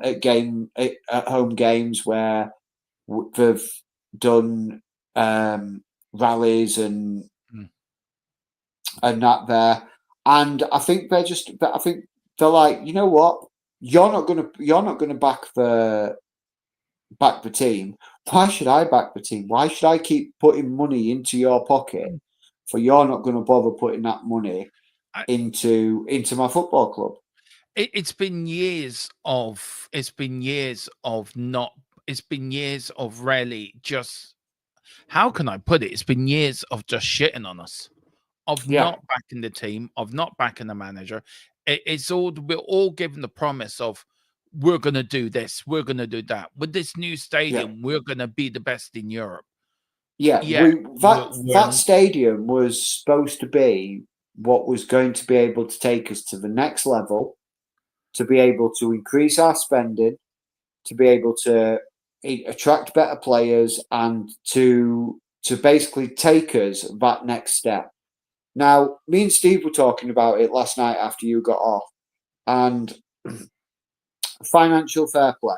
home games where they've done rallies and Mm. that there. And I think they're like, you know what, you're not gonna back the team. Why should I back the team? Why should I keep putting money into your pocket for you're not going to bother putting that money I- into my football club? It's been years of really just, how can I put it? It's been years of just shitting on us, of Yeah. not backing the team, of not backing the manager. We're all given the promise of, we're going to do this, we're going to do that. With this new stadium, we're going to be the best in Europe. Yeah, Yeah, that stadium was supposed to be what was going to be able to take us to the next level, to be able to increase our spending, to be able to attract better players, and to basically take us that next step. Now, me and Steve were talking about it last night after you got off, and financial fair play.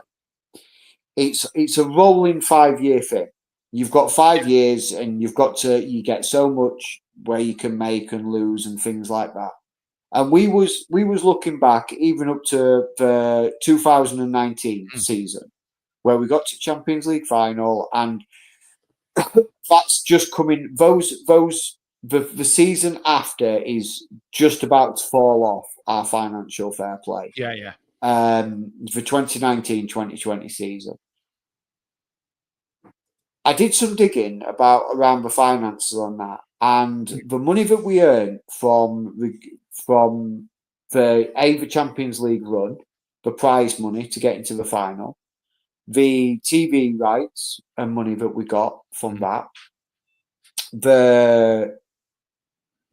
It's a rolling 5-year thing. You've got 5 years, and you get so much where you can make and lose and things like that. And we was looking back even up to the 2019 season, where we got to Champions League final, and that's just coming. The season after is just about to fall off our financial fair play. Yeah. The 2019-2020 season. I did some digging around the finances on that, and the money that we earn from the Champions League run, the prize money to get into the final, the TV rights and money that we got from that, the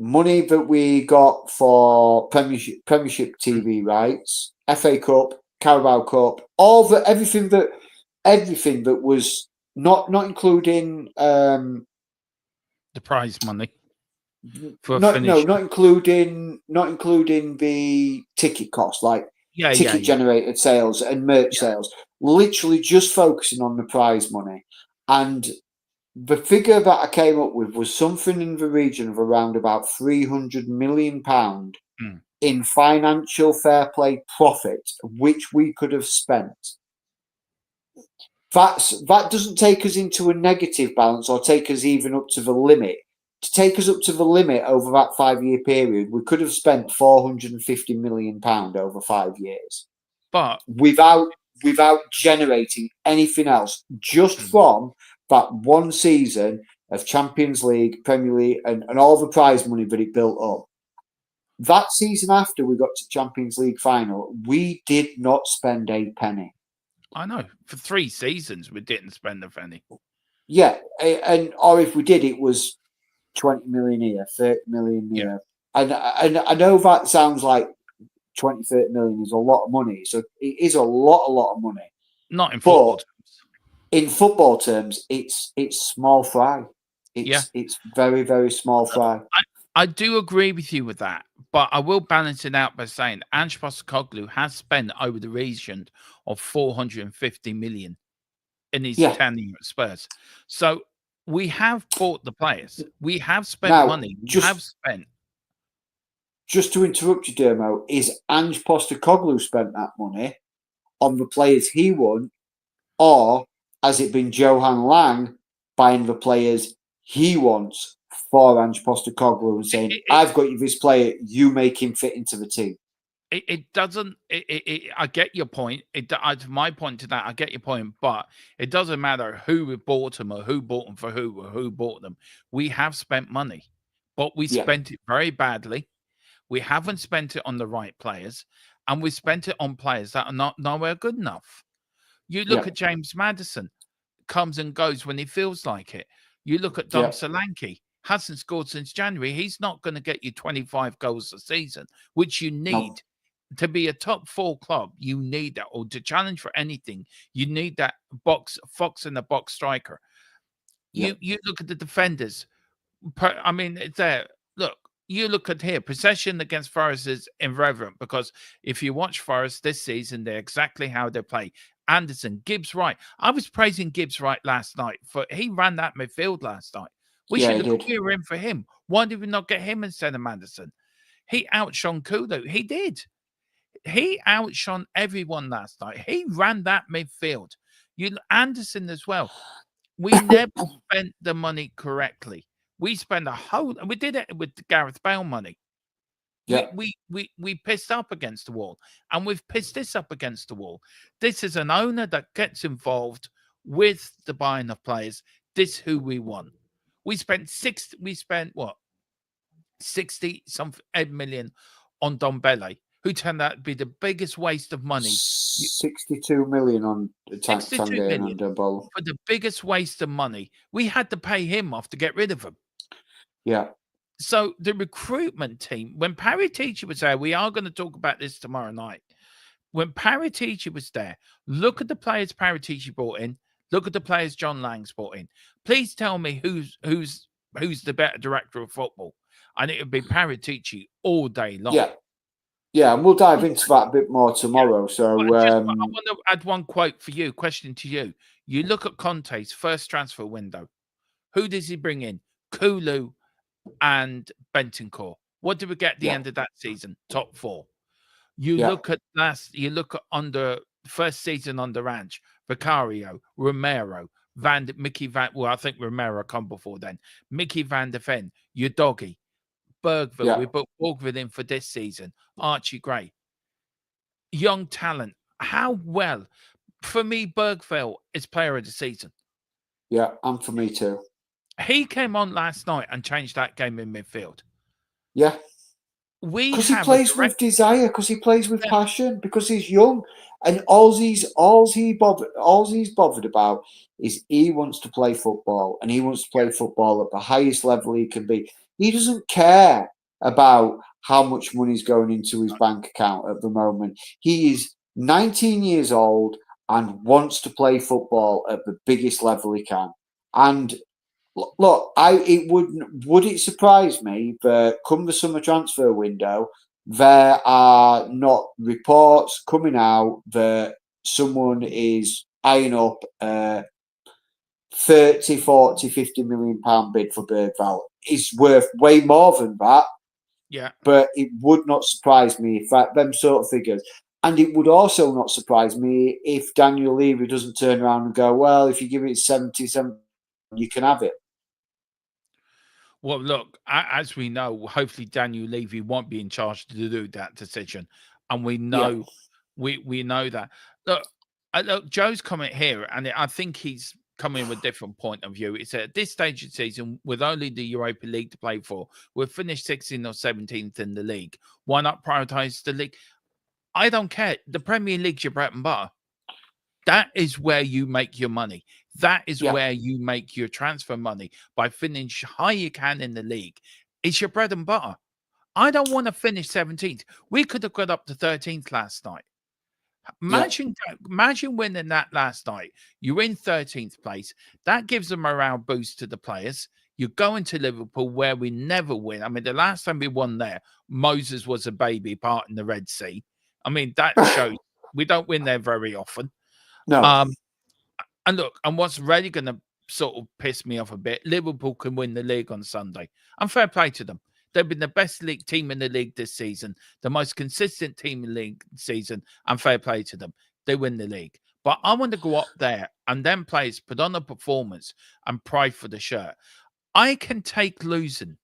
money that we got for Premiership TV rights, FA Cup, Carabao Cup, everything that was not including The prize money. not including the ticket cost, like ticket generated sales and merch sales. Literally just focusing on the prize money. And the figure that I came up with was something in the region of around about £300 million in financial fair play profit, which we could have spent. That doesn't take us into a negative balance or take us even up to the limit. To take us up to the limit over that 5-year period, we could have spent £450 million over 5 years, but without generating anything else, just from that one season of Champions League, Premier League, and all the prize money that it built up. That season after we got to Champions League final, we did not spend a penny. I know, for 3 seasons we didn't spend a penny. Yeah, or if we did, it was 20 million here, 30 million here. And I know that sounds like 20, 30 million is a lot of money. So it is a lot of money. Not in football terms. In football terms, it's small fry. It's very, very small fry. I do agree with you with that, but I will balance it out by saying Ange Postecoglou has spent over the region of 450 million in his tenure at Spurs. So we have bought the players. We have spent money. We have spent. Just to interrupt you, Dermo, is Ange Postecoglou spent that money on the players he won, or has it been Johan Lang buying the players he wants for Ange Postecoglou and saying, I've got you this player, you make him fit into the team? It doesn't. I get your point. My point to that, I get your point, but it doesn't matter who bought them or who bought them for who or who bought them. We have spent money, but we spent it very badly. We haven't spent it on the right players, and we spent it on players that are not nowhere good enough. You look at James Maddison, comes and goes when he feels like it. You look at Dom Solanke, hasn't scored since January. He's not going to get you 25 goals a season, which you need to be a top 4 club, you need that, or to challenge for anything, you need that fox in the box striker. You look at the defenders. I mean, it's there. Look, you look at here. Possession against Forest is irrelevant because if you watch Forest this season, they're exactly how they play. Anderson, Gibbs Wright. I was praising Gibbs Wright last night for he ran that midfield last night. We should have clear in for him. Why did we not get him instead of Madison? He outshone Kulu. He did. He outshone everyone last night. He ran that midfield. Anderson as well. We never spent the money correctly. We spent we did it with the Gareth Bale money. Yeah. We pissed up against the wall, and we've pissed this up against the wall. This is an owner that gets involved with the buying of players. This who we want. We spent what 60 something million on Dombele, who turned out to be the biggest waste of money. 62 million on Tanguy and Dombele. For the biggest waste of money. We had to pay him off to get rid of him. Yeah. So the recruitment team, when Paratici was there, we are going to talk about this tomorrow night. When Paratici was there, look at the players Paratici brought in. Look at the players John Lang's brought in. Please tell me who's the better director of football. And it would be Paratici all day long. Yeah. Yeah, and we'll dive into that a bit more tomorrow. So I want to add one quote for you, question to you. You look at Conte's first transfer window. Who does he bring in? Kulu and Bentancur. What did we get at the end of that season? Top 4. You look at under first season under Ange, Vicario, Romero, Mickey Van. Well, I think Romero come before then. Mickey Van der Ven, Udogie, Bergville. Yeah. We put Bergville in for this season. Archie Gray, young talent. How well? For me, Bergville is player of the season. Yeah, and for me too. He came on last night and changed that game in midfield. Yeah. Because he plays with desire, because he plays with passion, because he's young, and all he's bothered about is he wants to play football, and he wants to play football at the highest level he can be. He doesn't care about how much money's going into his bank account at the moment. He is 19 years old and wants to play football at the biggest level he can. And look, would it surprise me that come the summer transfer window, there are not reports coming out that someone is eyeing up a 30, 40, 50 million pound bid for Bergville. It's worth way more than that. Yeah. But it would not surprise me if them sort of figures. And it would also not surprise me if Daniel Levy doesn't turn around and go, well, if you give it 70, you can have it. Well, look, as we know, hopefully Daniel Levy won't be in charge to do that decision. And we know, we know that. Look, Joe's comment here, and I think he's coming with a different point of view. It's at this stage of the season, with only the Europa League to play for, we'll finish 16th or 17th in the league. Why not prioritise the league? I don't care. The Premier League's your bread and butter. That is where you make your money. That is where you make your transfer money, by finishing high you can in the league. It's your bread and butter. I don't want to finish 17th. We could have got up to 13th last night. Imagine winning that last night. You're in 13th place. That gives a morale boost to the players. You're going to Liverpool, where we never win. I mean, the last time we won there, Moses was a baby parting the Red Sea. I mean, that shows we don't win there very often. No. And look, and what's really going to sort of piss me off a bit, Liverpool can win the league on Sunday. And fair play to them. They've been the best league team in the league this season, the most consistent team in the league season, and fair play to them. They win the league. But I want to go up there and then players put on a performance and pray for the shirt. I can take losing.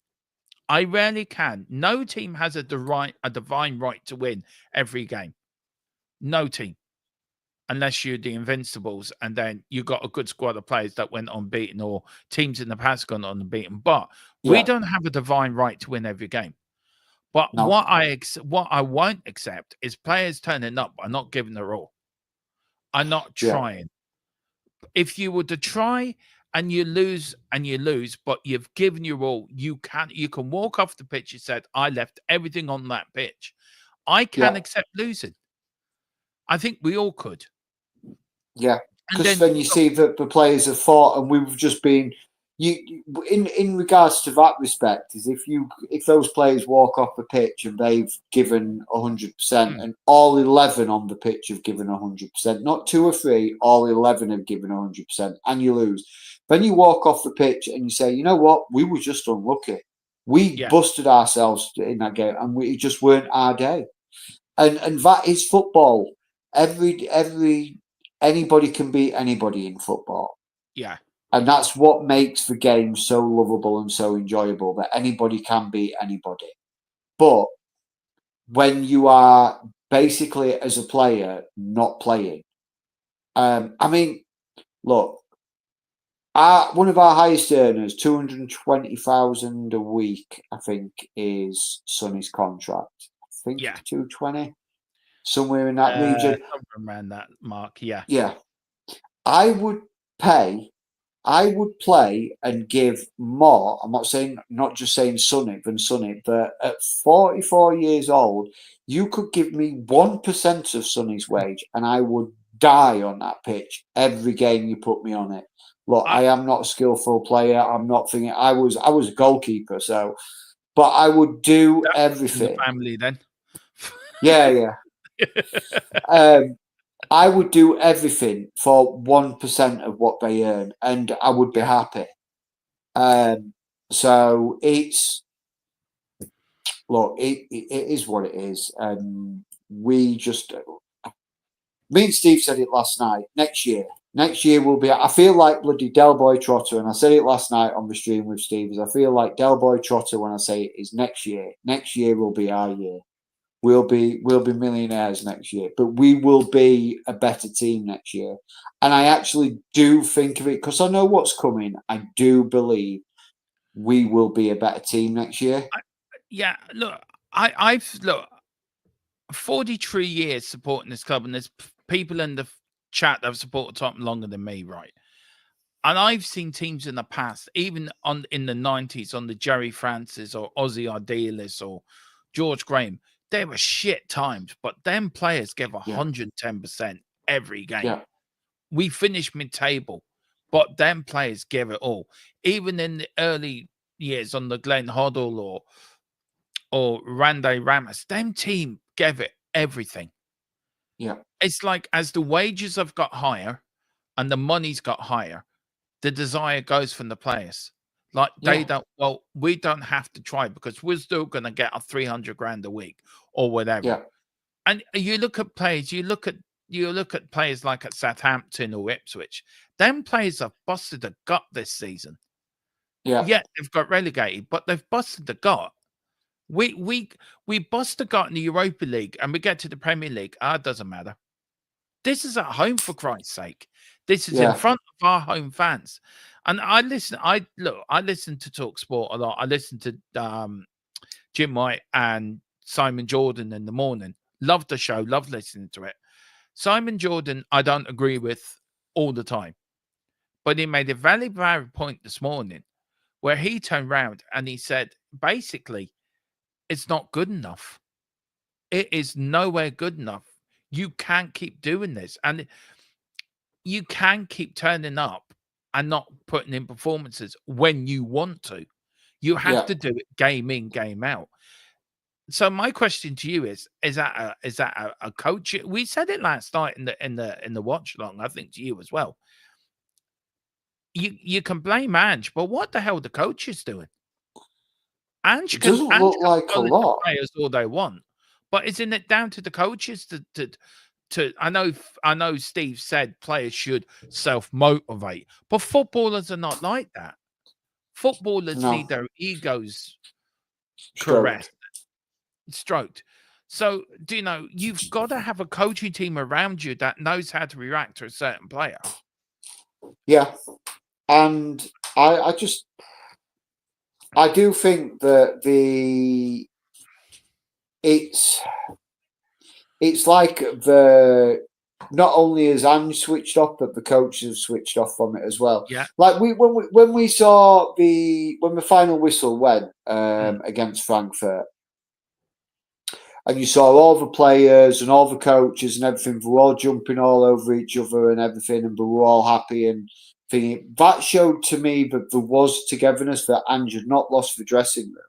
I rarely can. No team has a divine right to win every game. No team. Unless you're the Invincibles, and then you got a good squad of players that went unbeaten, or teams in the past gone unbeaten. But we don't have a divine right to win every game. But what I won't accept is players turning up and not giving their all. I'm not trying. If you were to try and you lose, but you've given your all, you can walk off the pitch. You said, I left everything on that pitch. I can Yeah. accept losing. I think we all could. Yeah, And because then you see that the players have fought, and we've just been in regards to that respect. Is if those players walk off the pitch and they've given 100%, and all 11 on the pitch have given 100%, not 2 or 3, all 11 have given 100%, and you lose. Then you walk off the pitch and you say, you know what, we were just unlucky. We busted ourselves in that game, and it just weren't our day. And that is football. Anybody can beat anybody in football. Yeah. And that's what makes the game so lovable and so enjoyable, that anybody can beat anybody. But when you are basically, as a player, not playing, I mean, look, one of our highest earners, 220,000 a week, I think, is Sonny's contract. I think 220, somewhere in that region. Somewhere around that mark, yeah. Yeah. I would play and give more. I'm not just saying Sonny, but at 44 years old, you could give me 1% of Sonny's wage, and I would die on that pitch every game you put me on it. Look, I am not a skillful player. I'm not thinking. I was a goalkeeper, but I would do everything. In the family, then. Yeah. I would do everything for 1% of what they earn, and I would be happy. So it is what it is. Me and Steve said it last night. Next year will be. I feel like bloody Del Boy Trotter, and I said it last night on the stream with Steve. I feel like Del Boy Trotter when I say it is next year. Next year will be our year. We'll be millionaires next year, but we will be a better team next year. And I actually do think of it, because I know what's coming. I do believe we will be a better team next year. I've 43 years supporting this club, and there's people in the chat that have supported Tottenham longer than me, right? And I've seen teams in the past, even in the 90s, on the Jerry Francis or Ozzy Ardiles or George Graham. They were shit times, but them players gave 110% every game. Yeah. We finished mid-table, but them players gave it all. Even in the early years on the Glenn Hoddle or Randy Ramos, them team gave it everything. Yeah. It's like as the wages have got higher and the money's got higher, the desire goes from the players. Like we don't have to try because we're still going to get a 300 grand a week or whatever. Yeah. And you look at players, you look at players like at Southampton or Ipswich. Them players have busted the gut this season. Yeah. Yeah, they've got relegated, but they've busted the gut. We bust the gut in the Europa League and we get to the Premier League. It doesn't matter. This is at home, for Christ's sake. This is in front of our home fans. And I listen to Talk Sport a lot. I listen to Jim White and Simon Jordan in the morning. Love the show, love listening to it. Simon Jordan, I don't agree with all the time. But he made a very valid point this morning where he turned around and he said, basically, it's not good enough. It is nowhere good enough. You can't keep doing this. And you can keep turning up and not putting in performances when you want to. You have to do it game in, game out. So my question to you is that a coach? We said it last night in the watch along, I think to you as well. You can blame Ange, but what the hell the coach is doing? Ange doesn't look like a lot. Players all they want, but isn't it down to the coaches to I know Steve said players should self-motivate, but footballers are not like that. Footballers need their egos stroked. So, you've got to have a coaching team around you that knows how to react to a certain player. Yeah. And I do think that it's like not only has Ange switched off, but the coaches have switched off from it as well. Yeah. Like when we saw when the final whistle went against Frankfurt, and you saw all the players and all the coaches and everything, they were all jumping all over each other and everything, and they were all happy and thinking. That showed to me that there was togetherness, that Ange had not lost the dressing room,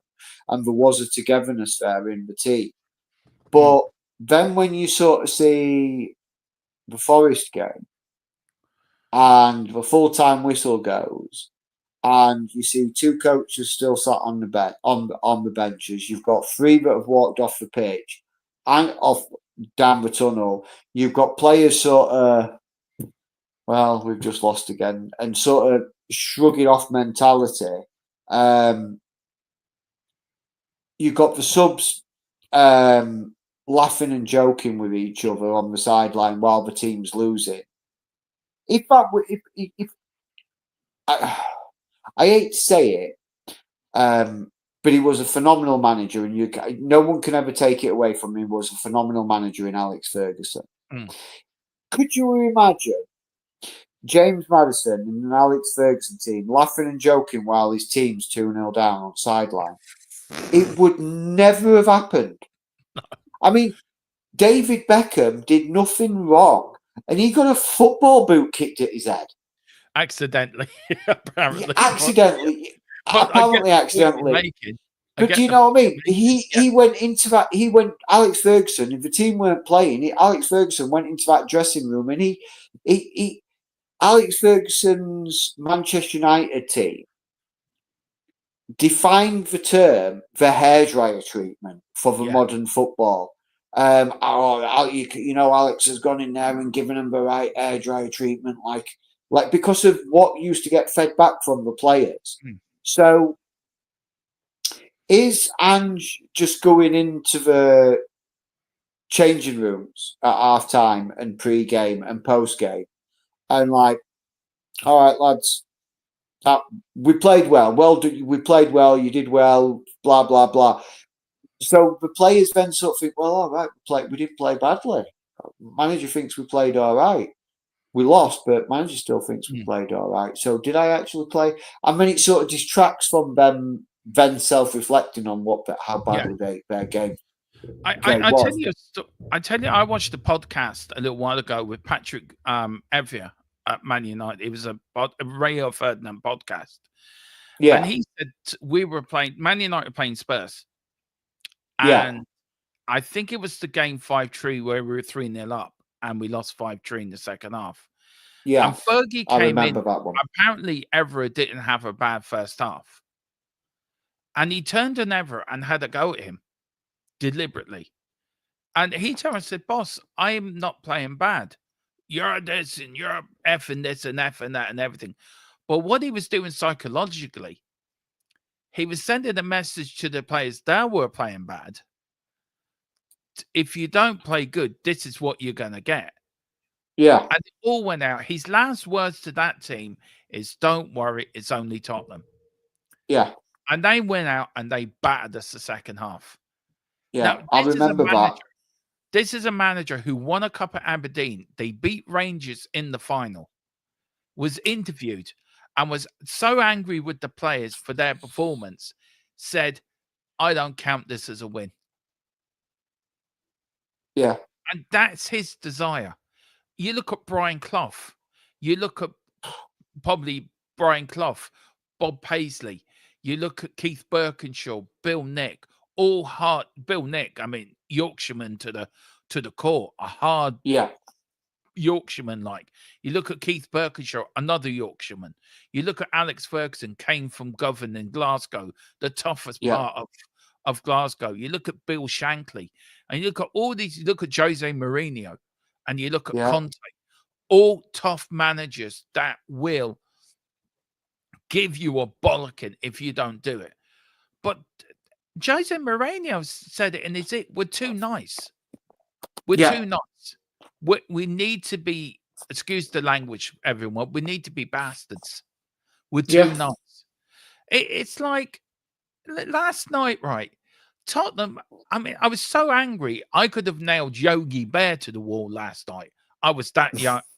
and there was a togetherness there in the team. But then when you sort of see the Forest game and the full-time whistle goes, and you see two coaches still sat on the benches. You've got three that have walked off the pitch and off down the tunnel. You've got players sort of, well, we've just lost again, and sort of shrugging off mentality. You've got the subs laughing and joking with each other on the sideline while the team's losing. If I hate to say it, but he was a phenomenal manager, and no one can ever take it away from him. He was a phenomenal manager in Alex Ferguson. Could you imagine James Maddison and an Alex Ferguson team laughing and joking while his team's 2-0 down on sideline? It would never have happened. I mean, David Beckham did nothing wrong, and he got a football boot kicked at his head. Accidentally, apparently. Yeah, accidentally. Apparently accidentally. But do you know what I mean? He went into that. Alex Ferguson. If the team weren't playing, Alex Ferguson went into that dressing room, and Alex Ferguson's Manchester United team defined the term the hairdryer treatment for the modern football. Alex has gone in there and given them the right hairdryer treatment, like because of what used to get fed back from the players. So is Ange just going into the changing rooms at half time and pre-game and post-game and like, all right, lads, we played well. We played well. You did well. Blah blah blah. So the players then sort of think, well, all right, we didn't play badly. Manager thinks we played all right. We lost, but manager still thinks we played all right. So did I actually play? I mean, it sort of distracts from them then self-reflecting on how badly their game. I tell you, I watched a podcast a little while ago with Patrick Evia at Man United. It was a Rio Ferdinand podcast. Yeah. And he said we were playing, Man United playing Spurs. And I think it was the game 5-3 where we were 3-0 up and we lost 5-3 in the second half. Yeah. And Fergie I came remember in. that one. Apparently, Evra didn't have a bad first half. And he turned on Evra and had a go at him deliberately. And he turned and said, boss, I'm not playing bad. You're this and you're F and this and F and that and everything. But what he was doing psychologically, he was sending a message to the players that were playing bad. If you don't play good, this is what you're going to get. Yeah. And it all went out. His last words to that team is, don't worry, it's only Tottenham. Yeah. And they went out and they battered us the second half. Yeah, now, I remember that. This is a manager who won a cup at Aberdeen. They beat Rangers in the final, was interviewed and was so angry with the players for their performance, said, I don't count this as a win. Yeah. And that's his desire. You look at Brian Clough. You look at probably Brian Clough, Bob Paisley. You look at Keith Birkinshaw, Bill Nick, all hard. Bill Nick, I mean, Yorkshireman to the core, a hard Yorkshireman like. You look at Keith Birkinshaw, another Yorkshireman. You look at Alex Ferguson, came from Govan in Glasgow, the toughest part of Glasgow. You look at Bill Shankly, and you look at all these, you look at Jose Mourinho, and you look at Conte, all tough managers that will give you a bollocking if you don't do it. But Jose Mourinho said it, and it's it. We're too nice. We're too nice. We need to be, excuse the language, everyone, we need to be bastards. We're too nice. It's like last night, right? Tottenham, I mean, I was so angry. I could have nailed Yogi Bear to the wall last night. I was that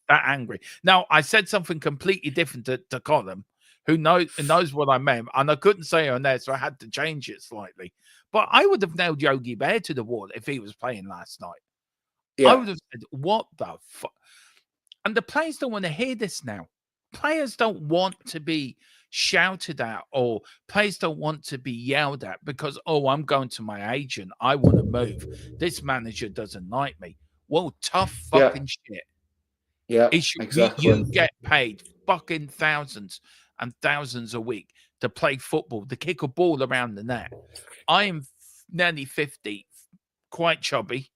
angry. Now, I said something completely different to Colin, who knows what I meant, and I couldn't say it on there, so I had to change it slightly. But I would have nailed Yogi Bear to the wall if he was playing last night. I would have said, "What the fuck?" And the players don't want to hear this now. Players don't want to be shouted at, or players don't want to be yelled at because, oh, I'm going to my agent. I want to move. This manager doesn't like me. Well, tough fucking shit. Yeah, Exactly. You get paid fucking thousands and thousands a week to play football, to kick a ball around the net. I am nearly 50, quite chubby,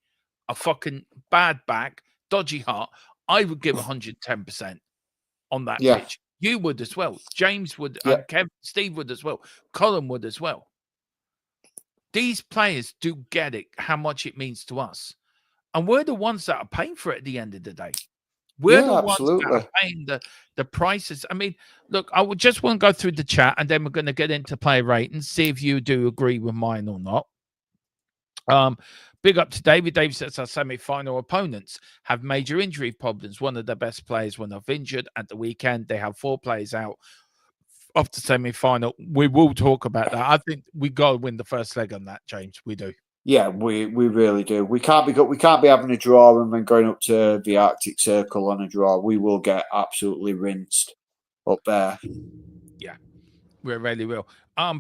a fucking bad back, dodgy heart. I would give 110% on that pitch. You would as well. James would, and Steve would as well. Colin would as well. These players do get it, how much it means to us. And we're the ones that are paying for it at the end of the day. We're the ones that are paying the prices. I mean, look, I would just want to go through the chat, and then we're going to get into player ratings, see if you do agree with mine or not. Big up to David. David says our semi-final opponents have major injury problems. One of the best players went off injured at the weekend. They have 4 players out of the semi-final. We will talk about that. I think we got to win the first leg on that, James. We do. Yeah, we really do. We can't be having a draw and then going up to the Arctic Circle on a draw. We will get absolutely rinsed up there. Yeah, we really will.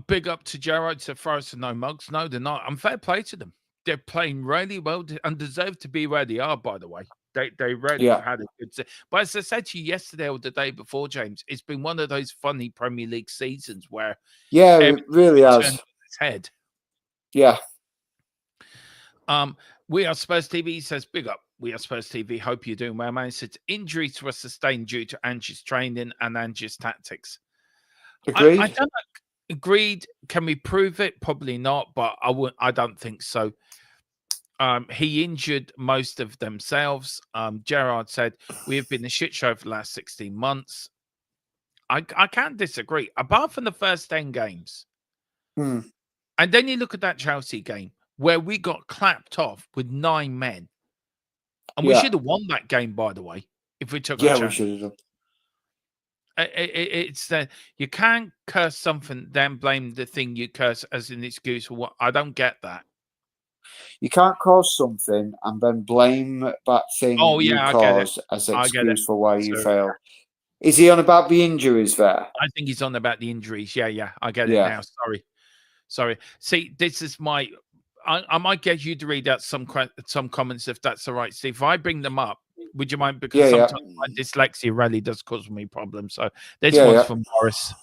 Big up to Gerard. So Forest and no mugs. No, they're not. Fair play to them. They're playing really well and deserve to be where they are, by the way. They really have had a good season. But as I said to you yesterday or the day before, James, it's been one of those funny Premier League seasons where it really has. Turned on its head. Yeah. We are Spurs TV. He says, big up. We are Spurs TV. Hope you're doing well, man. He says, injuries were sustained due to Angie's training and Angie's tactics. Agreed. I don't know. Agreed. Can we prove it? Probably not, but I don't think so. He injured most of themselves. Gerard said, we have been a shit show for the last 16 months. I can't disagree. Apart from the first 10 games. And then you look at that Chelsea game where we got clapped off with 9 men. And we should have won that game, by the way, if we took a chance. We should have done. It's you can't curse something, then blame the thing you curse as an excuse for what. I don't get that. You can't cause something and then blame that thing you caused as an excuse for why you failed. Is he on about the injuries there? I think he's on about the injuries. Yeah. I get it now. Sorry. See, this is my. I might get you to read out some comments if that's all right, Steve. If I bring them up, would you mind? Because sometimes my dyslexia really does cause me problems. So this one's from Morris.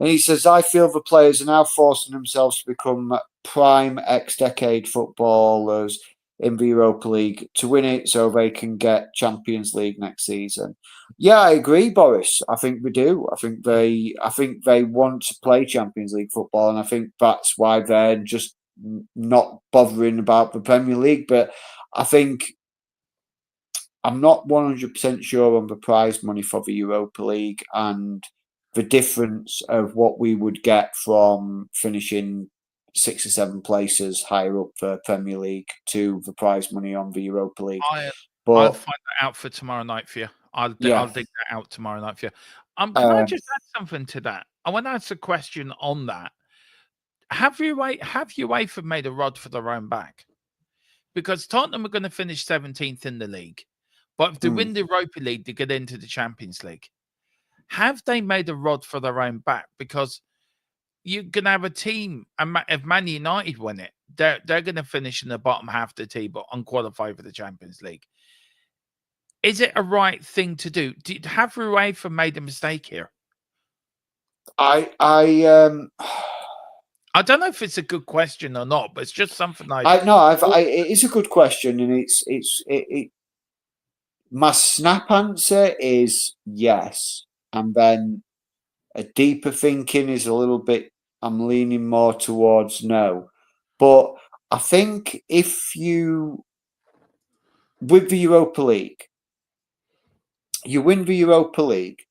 And he says, I feel the players are now forcing themselves to become prime ex-decade footballers in the Europa League to win it so they can get Champions League next season. Yeah, I agree, Boris. I think we do. I think they want to play Champions League football, and I think that's why they're just not bothering about the Premier League. But I think I'm not 100% sure on the prize money for the Europa League and the difference of what we would get from finishing 6 or 7 places higher up for Premier League to the prize money on the Europa League. I'll find that out for tomorrow night for you. I'll dig that out tomorrow night for you. Can I just add something to that? I want to ask a question on that. Have UEFA made a rod for their own back? Because Tottenham are going to finish 17th in the league, but if they win the Europa League, they get into the Champions League. Have they made a rod for their own back? Because you're going to have a team, and if Man United win it, they're going to finish in the bottom half of the table and qualify for the Champions League. Is it a right thing to do? Have UEFA made a mistake here? I don't know if it's a good question or not, but it's just something it is a good question, and my snap answer is yes, and then a deeper thinking is a little bit. I'm leaning more towards no, but I think if you with the Europa League, you win the Europa League.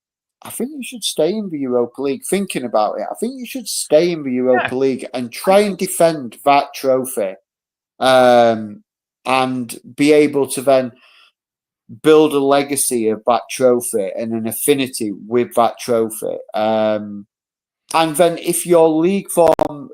I think you should stay in the Europa League. Thinking about it, I think you should stay in the Europa League and try and defend that trophy, and be able to then build a legacy of that trophy and an affinity with that trophy. And then if your league form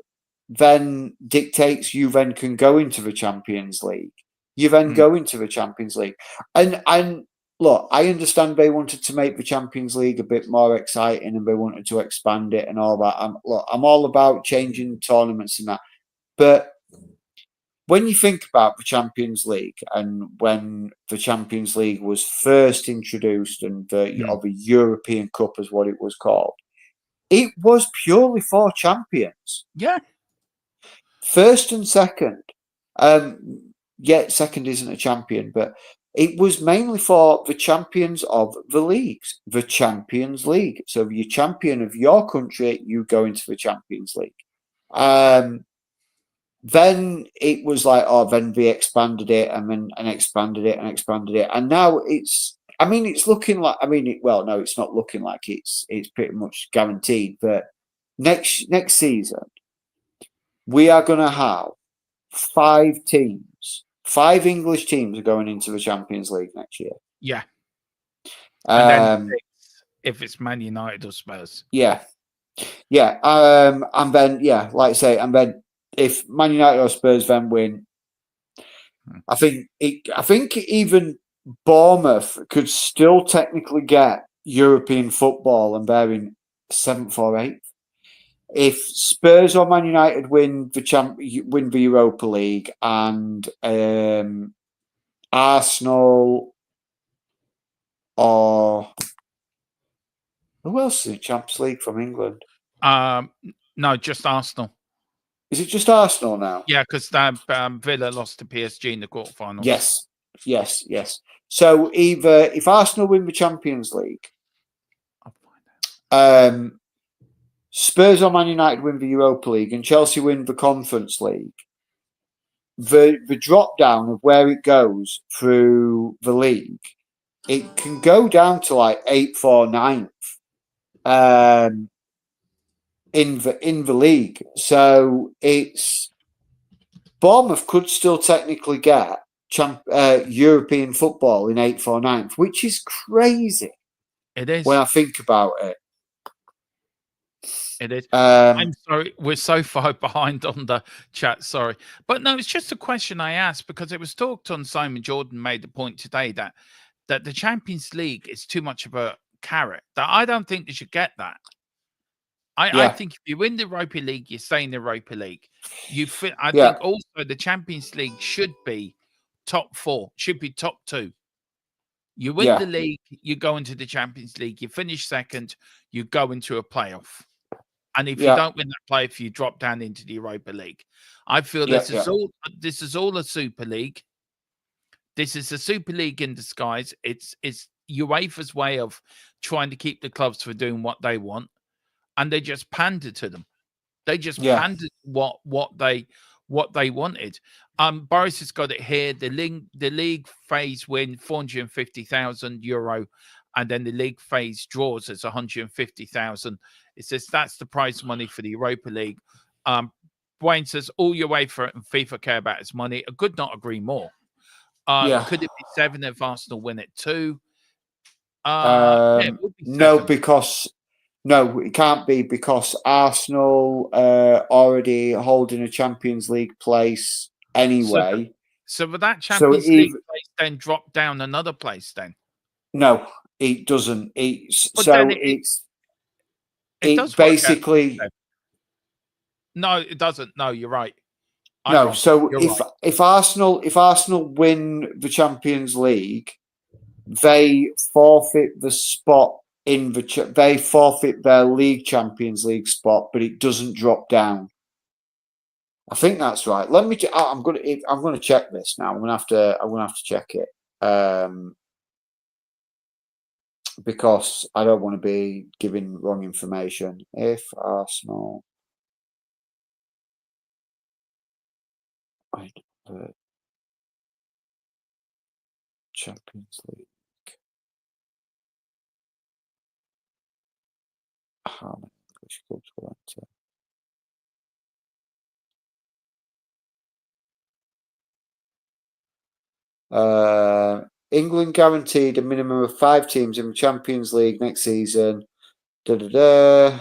then dictates you then can go into the Champions League, you then go into the Champions League. And look, I understand they wanted to make the Champions League a bit more exciting and they wanted to expand it and all that. I'm all about changing tournaments and that. But when you think about the Champions League and when the Champions League was first introduced and the European Cup is what it was called, it was purely for champions. Yeah. First and second. Second isn't a champion, but it was mainly for the champions of the leagues, the Champions League. So if you're champion of your country, you go into the Champions League. Then it was like, then they expanded it and expanded it and expanded it. And now it's looking like, no, it's not looking like it's pretty much guaranteed. But next season, we are going to have 5 teams. 5 English teams are going into the Champions League next year. Yeah. And then if it's Man United or Spurs. Yeah. Yeah. And then, like I say, and then if Man United or Spurs then win, I think even Bournemouth could still technically get European football and they're in 7th or 8th. If Spurs or Man United win the Europa League and Arsenal or who else is in Champions League from England? No, just Arsenal. Is it just Arsenal now? Yeah, because Villa lost to PSG in the quarterfinals. Yes. So either if Arsenal win the Champions League, I'll find out. Spurs or Man United win the Europa League and Chelsea win the Conference League, the drop down of where it goes through the league, it can go down to like 8th or 9th in the league. So it's Bournemouth could still technically get European football in 8th or 9th, which is crazy. It is. When I think about it. It is. I'm sorry, we're so far behind on the chat. Sorry, but no, it's just a question I asked because it was talked on. Simon Jordan made the point today that the Champions League is too much of a carrot. That I don't think they should get that. I think if you win the Europa League, you stay in the Europa League. I think also the Champions League should be top 4, should be top 2. You win the league, you go into the Champions League. You finish second, you go into a playoff. And if you don't win that playoff, you drop down into the Europa League. I feel this is all a Super League. This is a Super League in disguise. It's UEFA's way of trying to keep the clubs from doing what they want, and they just pander to them. They just pandered what they wanted. Boris has got it here. The league phase win €450,000, and then the league phase draws as 150,000. It says that's the prize money for the Europa League. Wayne says all UEFA and FIFA care about is money. I could not agree more. Could it be 7 if Arsenal win it too? It would be 7. No, it can't be because Arsenal already holding a Champions League place anyway. So would that Champions League place then drop down another place then? No, it doesn't. It does basically. No, it doesn't. No, you're right. So if Arsenal win the Champions League, they forfeit the spot in they forfeit their league Champions League spot, but it doesn't drop down. I think that's right. Let me. I'm going to check this now. I'm going to have to check it because I don't want to be giving wrong information. If Arsenal win the Champions League, how many English clubs will enter? England guaranteed a minimum of 5 teams in the Champions League next season. Da, da, da.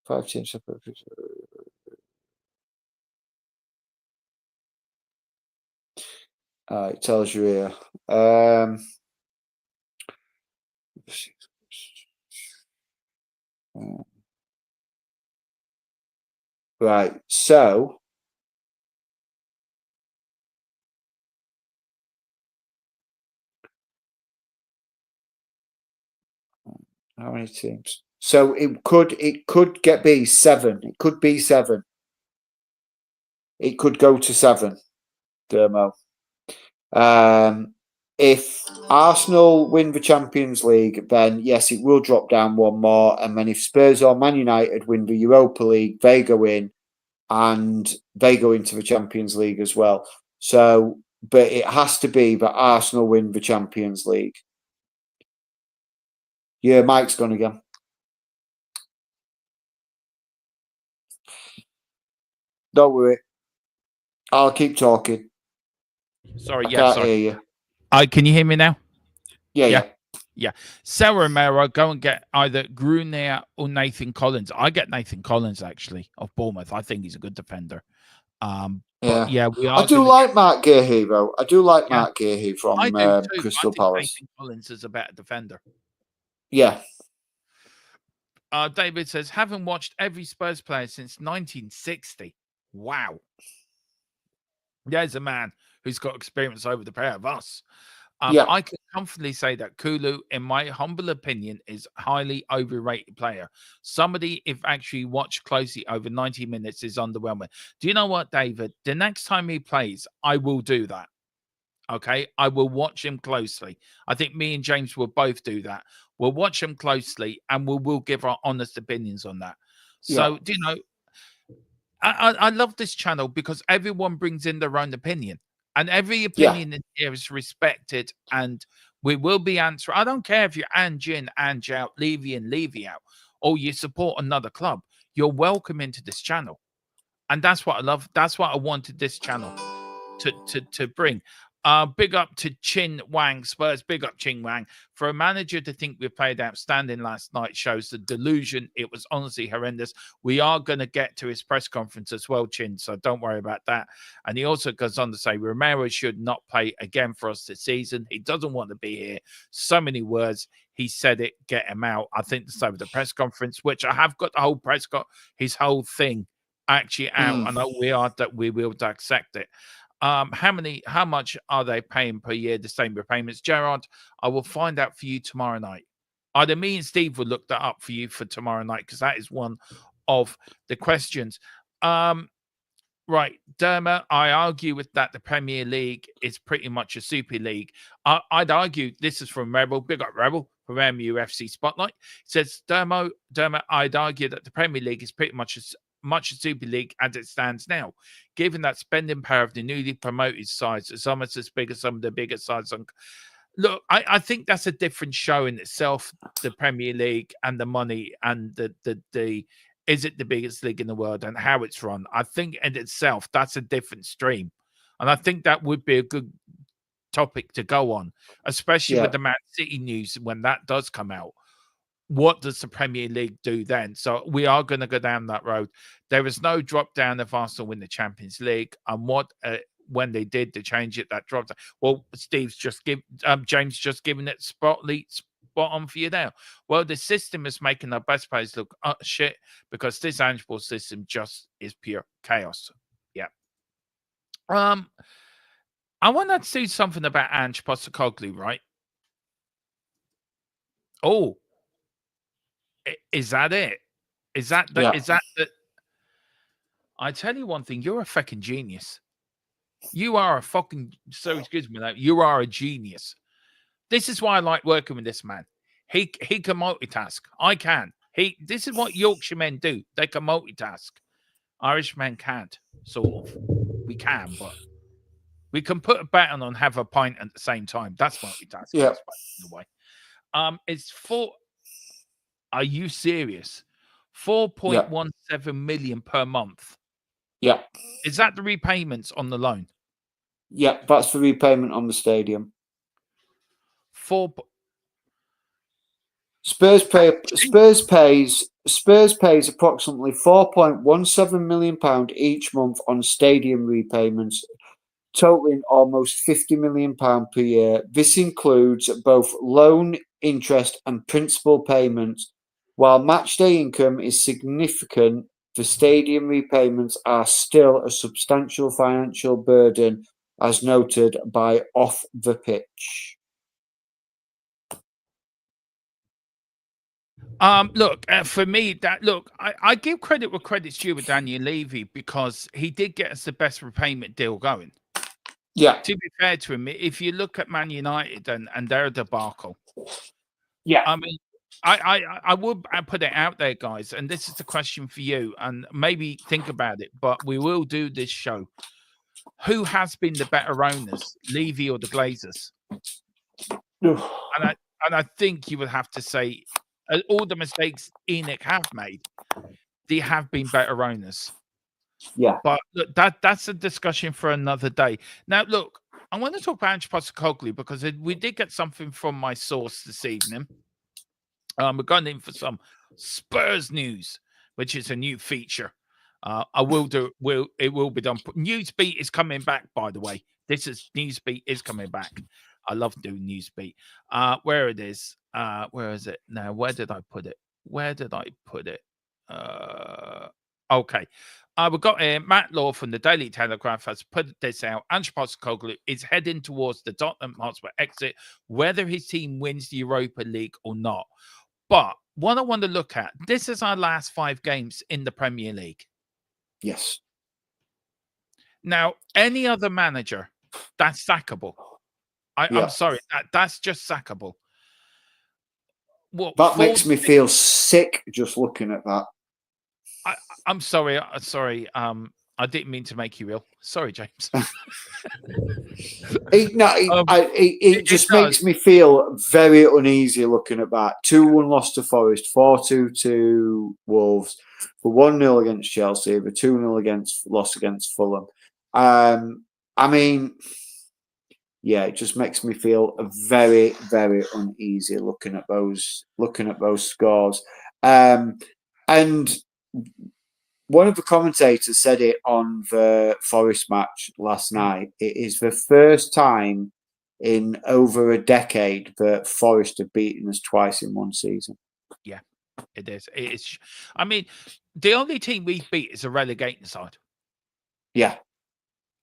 5 teams. It tells you here. Right, so how many teams? So it could be 7. It could be 7. It could go to 7. Dermo. If Arsenal win the Champions League, then yes, it will drop down one more. And then if Spurs or Man United win the Europa League, they go in and they go into the Champions League as well. So, but it has to be that Arsenal win the Champions League. Yeah, Mike's gone again. Don't worry. I'll keep talking. Sorry, I yeah, can't sorry. hear you. Can you hear me now? Yeah. Sarah Romero, go and get either Grunier or Nathan Collins. I get Nathan Collins actually of Bournemouth. I think he's a good defender. But yeah, we are. I do like Mark Gahey though. I do like Mark Gahey from I do too. Crystal I think Palace. Nathan Collins is a better defender. Yeah. David says, having watched every Spurs player since 1960. Wow. There's a man who's got experience over the pair of us. I can comfortably say that Kulu, in my humble opinion, is a highly overrated player. Somebody, if actually watched closely over 90 minutes, is underwhelming. Do you know what, David? The next time he plays, I will do that. Okay, I will watch him closely. I think me and James will both do that. We'll watch him closely and we'll give our honest opinions on that. So, do you know, I love this channel because everyone brings in their own opinion and every opinion in here is respected and we will be answering. I don't care if you're Ange in, Ange out, Levy in, Levy out, or you support another club. You're welcome into this channel. And that's what I love. That's what I wanted this channel to bring. Big up to Chin Wang Spurs. Big up Chin Wang. For a manager to think we played outstanding last night shows the delusion. It was honestly horrendous. We are going to get to his press conference as well, Chin, so don't worry about that. And he also goes on to say Romero should not play again for us this season. He doesn't want to be here. So many words. He said it. Get him out. I think this over the press conference, which I have got the whole his whole thing actually out. I know we will dissect it. How much are they paying per year, the same repayments? Gerard, I will find out for you tomorrow night. Either me and Steve will look that up for you for tomorrow night because that is one of the questions. Right, Derma, I argue with that the Premier League is pretty much a super league. I'd argue, this is from Rebel, big up Rebel, from MUFC Spotlight. It says, Derma, I'd argue that the Premier League is pretty much a super league as it stands now, given that spending power of the newly promoted sides is almost as big as some of the bigger sides. Look, I think that's a different show in itself, the Premier League and the money and the is it the biggest league in the world and how it's run. I think in itself, that's a different stream. And I think that would be a good topic to go on, especially with the Man City news when that does come out. What does the Premier League do then? So we are going to go down that road. There is no drop down if Arsenal win the Champions League. And what when they did to change it, that dropped down. Well, James just giving it spot on for you now. Well, the system is making our best players look shit because this Ange Ball system just is pure chaos. Yeah. I want to say something about Ange Postecoglou, right? Oh. Is that it? Is that the I tell you one thing, you're a fucking genius. You are a fucking excuse me, you are a genius. This is why I like working with this man. He can multitask. I can. This is what Yorkshire men do. They can multitask. Irish men can't, sort of. We can, but we can put a baton on, have a pint at the same time. That's multitasking. Yeah. In a way. It's for. Are you serious? 4.17 million per month. Yeah. Is that the repayments on the loan? Yeah, that's the repayment on the stadium. Spurs pays approximately £4.17 million each month on stadium repayments, totaling almost £50 million per year. This includes both loan, interest, and principal payments. While matchday income is significant, the stadium repayments are still a substantial financial burden, as noted by Off the Pitch. Look, for me, I give credit where credit's due with Daniel Levy because he did get us the best repayment deal going. Yeah. To be fair to him, if you look at Man United and their debacle, Yeah. I mean, I would put it out there, guys, and this is the question for you, and maybe think about it, but we will do this show. Who has been the better owners, Levy or the Glazers? And I think you would have to say all the mistakes Enoch have made, they have been better owners. Yeah. But look, that's a discussion for another day. Now, look, I want to talk about Ange Postecoglou because we did get something from my source this evening. We're going in for some Spurs news, which is a new feature. It will be done. Newsbeat is coming back, by the way. Newsbeat is coming back. I love doing Newsbeat. Where it is? Where is it now? Where did I put it? Okay. We've got Matt Law from the Daily Telegraph has put this out. Ange Postecoglou is heading towards the Tottenham Hotspur exit, whether his team wins the Europa League or not. But what I want to look at, this is our last 5 games in the Premier League. Yes. Now, any other manager, that's sackable. I'm sorry, that's just sackable. That makes me feel sick just looking at that. I'm sorry. I didn't mean to make you ill. Sorry, James. It just makes me feel very uneasy looking at that. 2-1 loss to Forest, 4-2 to Wolves, the 1-0 against Chelsea, the 2-0 loss against Fulham. I mean, yeah, it just makes me feel very, very uneasy looking at those scores. And one of the commentators said it on the Forest match last night. It is the first time in over a decade that Forest have beaten us twice in one season. Yeah, it is. It is. I mean, the only team we've beat is a relegating side. Yeah.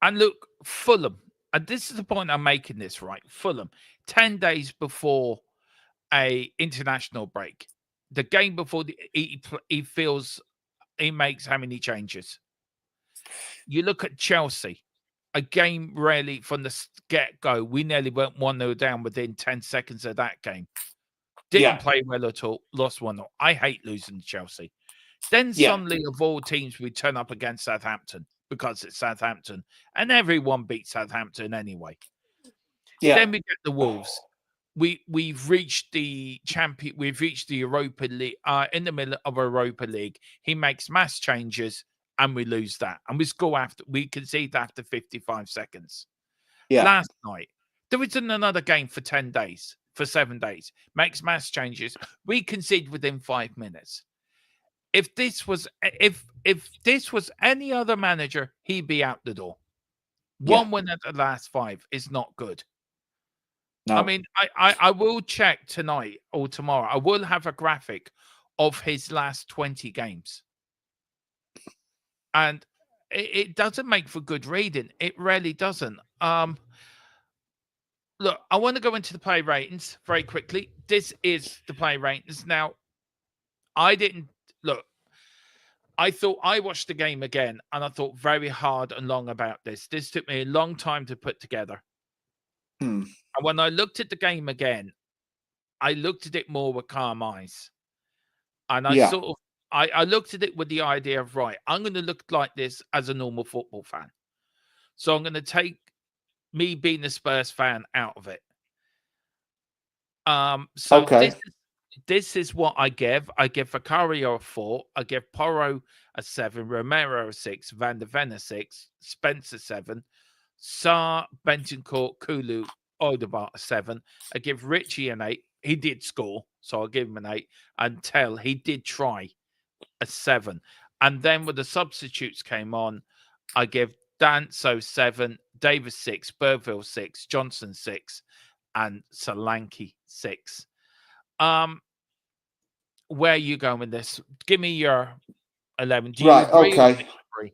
And look, Fulham, and this is the point I'm making this, right? Fulham, 10 days before a international break, the game before he makes how many changes? You look at Chelsea, a game really from the get-go, we nearly went 1-0 down within 10 seconds of that game. Didn't play well at all, lost 1-0. I hate losing to Chelsea. Then suddenly, of all teams, we turn up against Southampton because it's Southampton, and everyone beats Southampton anyway. Yeah. Then we get the Wolves. We've reached the Europa League. In the middle of Europa League, he makes mass changes, and we lose that. And we concede after 55 seconds. Yeah. Last night, there isn't another game for 7 days. Makes mass changes. We concede within 5 minutes. If this was any other manager, he'd be out the door. One win at the last 5 is not good. No. I mean, I will check tonight or tomorrow. I will have a graphic of his last 20 games. And it doesn't make for good reading. It really doesn't. Look, I want to go into the play ratings very quickly. This is the play ratings. Now, I thought I watched the game again and I thought very hard and long about this. This took me a long time to put together. And when I looked at the game again, I looked at it more with calm eyes. And I looked at it with the idea of, right, I'm going to look like this as a normal football fan. So I'm going to take me being a Spurs fan out of it. this is what I give. I give Vicario a 4. I give Porro a 7. Romero a 6. Van der Ven a 6. Spencer 7. Saar, Bentoncourt, Kulu, Odegaard a 7. I give Richie an 8. He did score, so I'll give him an 8. And Tell, he did try, a 7. And then when the substitutes came on, I give Danso 7, Davis 6, Burville 6, Johnson 6, and Solanke 6. Where are you going with this? Give me your 11. Do you agree or disagree?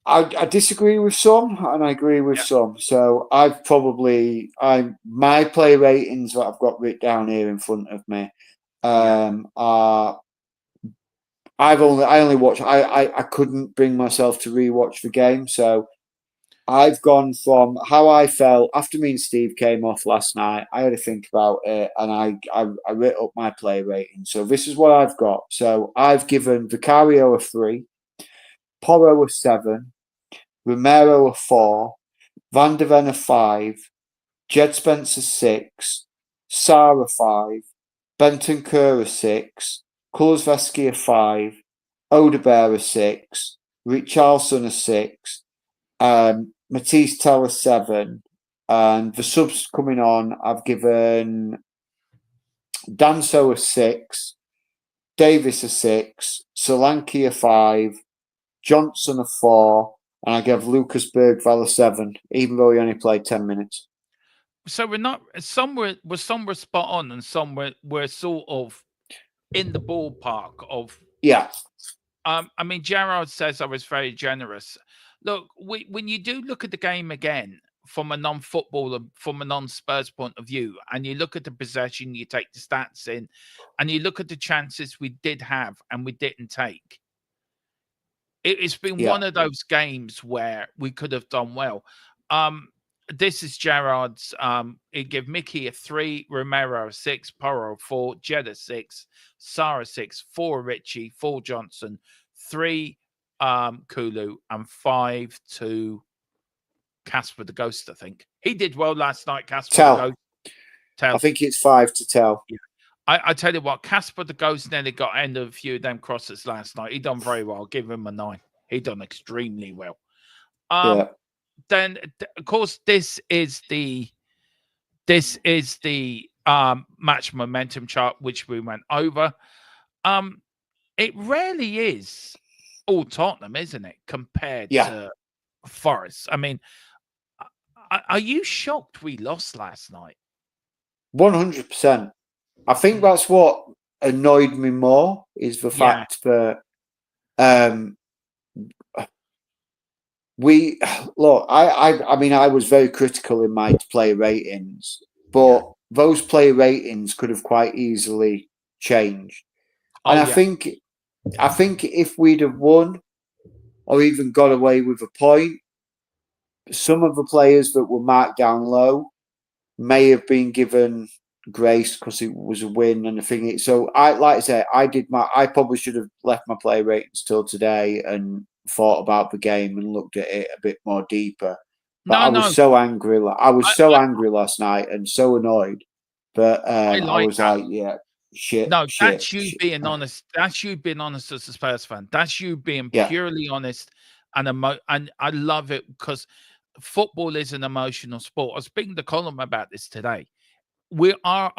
I disagree with some and I agree with some. So my play ratings that I've got written down here in front of me are I only watched I couldn't bring myself to rewatch the game. So I've gone from how I felt after me and Steve came off last night. I had to think about it and I writ up my play rating. So this is what I've got. So I've given Vicario a 3, Porro a 7, Romero a 4, Van der Ven a 5, Jed Spence a 6, Saar a 5, Bentancur a 6, Kulusevski a 5, Odegaard a 6, Richarlison a 6, Matisse Tell a 7, and the subs coming on, I've given Danso a 6, Davis a 6, Solanke a 5, Johnson a 4, and I gave Lucas Bergvall a 7, even though he only played 10 minutes. So we're not. Some were spot on, and some were sort of in the ballpark of. Yeah. I mean, Gerard says I was very generous. Look, when you do look at the game again from a non-footballer, from a non-Spurs point of view, and you look at the possession, you take the stats in, and you look at the chances we did have and we didn't take. It's been one of those games where we could have done well. This is Gerard's. He give Mickey a 3, Romero a 6, Porro a 4, Jed a 6, Sarah 6, 4 Richie, 4 Johnson, 3 Kulu, and 5 to Casper the Ghost. I think he did well last night. Casper the Ghost. Tell. I think it's 5 to Tell. Yeah. I tell you what, Casper the Ghost nearly got end of a few of them crosses last night. He done very well. I'll give him a 9. He done extremely well. Then, of course, this is the match momentum chart which we went over. It rarely is all Tottenham, isn't it? Compared to Forest. I mean, are you shocked we lost last night? 100%. I think that's what annoyed me more is the fact that we look. I mean, I was very critical in my play ratings, but those play ratings could have quite easily changed. And I think if we'd have won or even got away with a point, some of the players that were marked down low may have been given grace because it was a win and the thing. So I probably should have left my play ratings till today and thought about the game and looked at it a bit more deeper. But I was so angry. I was so angry last night and so annoyed. But I was like, shit. No, that's shit, you shit. being honest. That's you being honest as a Spurs fan. That's you being purely honest and and I love it because football is an emotional sport. I was speaking to Colin about this today. We are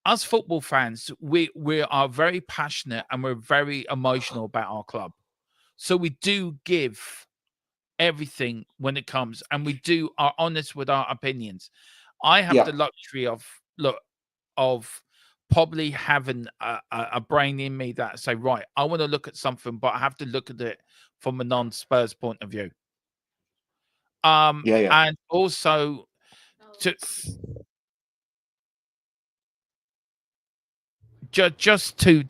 us football fans. We are very passionate and we're very emotional about our club. So we do give everything when it comes, and we are honest with our opinions. I have the luxury of probably having a brain in me that say, right, I want to look at something, but I have to look at it from a non-Spurs point of view. And also just to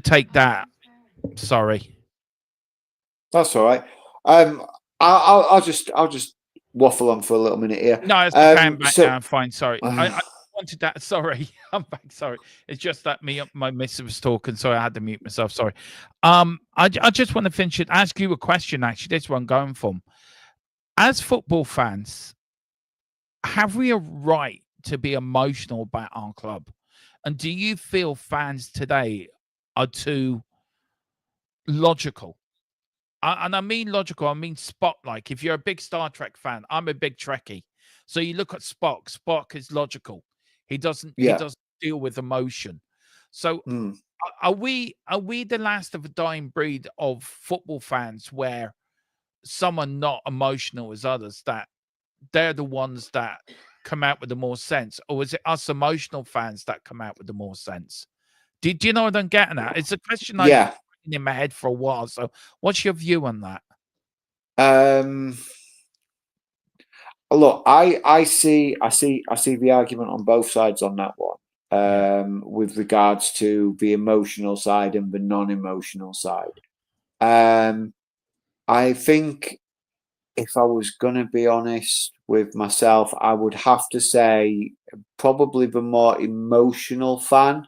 take that. Sorry, that's all right. I'll just waffle on for a little minute here. No, it's back down. Fine. Sorry, I wanted that. Sorry, I'm back. Sorry, it's just that my missus was talking, so I had to mute myself. Sorry. I just want to finish it. Ask you a question. Actually, this one going from. As football fans, have we a right to be emotional about our club? And do you feel fans today are too logical? And I mean logical, I mean Spock. Like, if you're a big Star Trek fan, I'm a big Trekkie. So you look at Spock. Spock is logical. He doesn't Yeah. deal with emotion. So Mm. are we the last of a dying breed of football fans where some are not emotional as others, that they're the ones that come out with the more sense? Or is it us emotional fans that come out with the more sense? Do you know what I'm getting at? It's a question I've Yeah. been in my head for a while. So what's your view on that? Look, I see the argument on both sides on that one. With regards to the emotional side and the non-emotional side. I think if I was going to be honest with myself, I would have to say probably the more emotional fan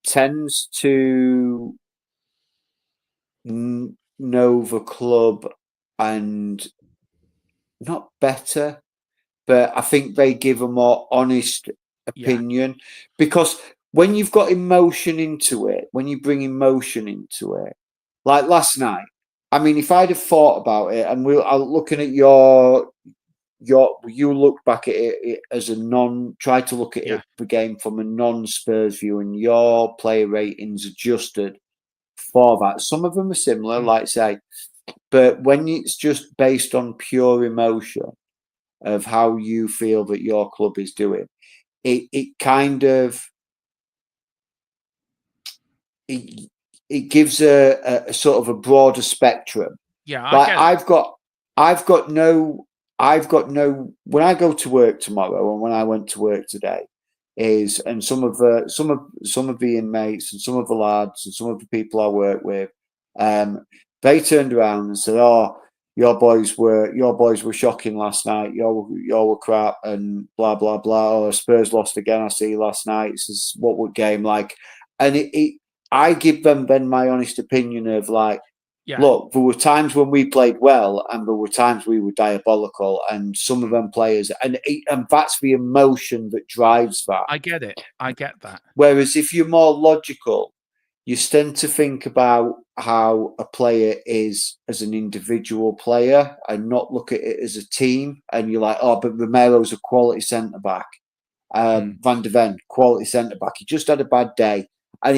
tends to know the club and not better, but I think they give a more honest opinion, because when you've got emotion into it, when you bring emotion into it, like last night, I mean, if I'd have thought about it, and I'm looking at you look back at it as a try to look at it, the game from a non-Spurs view, and your player ratings adjusted for that. Some of them are similar, like say, but when it's just based on pure emotion of how you feel that your club is doing, it kind of it gives a sort of a broader spectrum. Yeah, Like I've got no when I go to work tomorrow, and when I went to work today, and some of the inmates and some of the lads and some of the people I work with, they turned around and said, "Oh, your boys were shocking last night. You were crap and blah blah blah. Or Spurs lost again. I see last night. This is what would game like." And I give them then my honest opinion of like, look, there were times when we played well, and there were times we were diabolical, and some of them players, and that's the emotion that drives that. I get it. I get that. Whereas if you're more logical, you tend to think about how a player is as an individual player and not look at it as a team. And you're like, oh, but Romero's a quality centre back. Van de Ven, quality centre back. He just had a bad day. And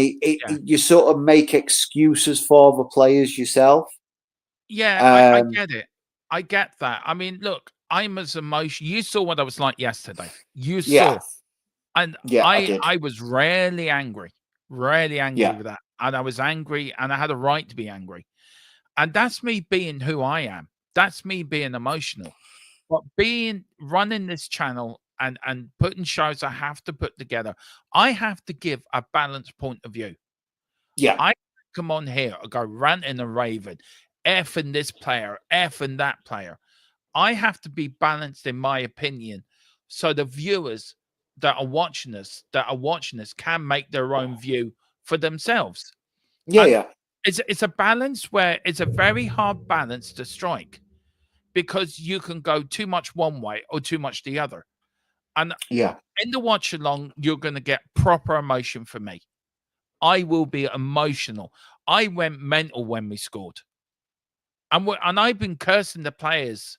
you sort of make excuses for the players yourself. Yeah, I get it. I get that. I mean, look, I'm as emotional. You saw what I was like yesterday. You saw. And I was rarely angry with that. And I was angry, and I had a right to be angry. And that's me being who I am. That's me being emotional. But running this channel and putting shows I have to put together, I have to give a balanced point of view. Yeah. I come on here, I go ranting and raving, effing this player, effing that player. I have to be balanced in my opinion, so the viewers that are watching us can make their own view for themselves. Yeah. It's a balance where it's a very hard balance to strike, because you can go too much one way or too much the other. And in the watch along, you're going to get proper emotion from me. I will be emotional. I went mental when we scored. And I've been cursing the players,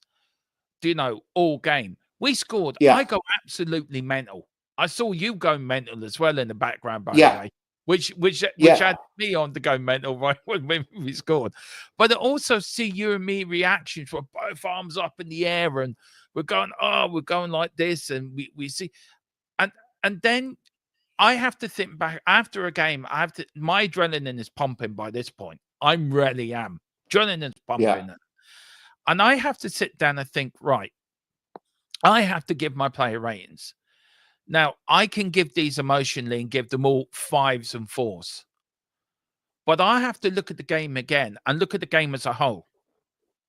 all game. We scored. I go absolutely mental. I saw you go mental as well in the background, by the way, which had me on to go mental right when we scored. But I also see you and me reactions with both arms up in the air, and we're going like this, and we see, and then I have to think back after a game. My adrenaline is pumping by this point. I really am. Adrenaline's pumping. And I have to sit down and think, right, I have to give my player ratings. Now, I can give these emotionally and give them all 5s and 4s. But I have to look at the game again and look at the game as a whole.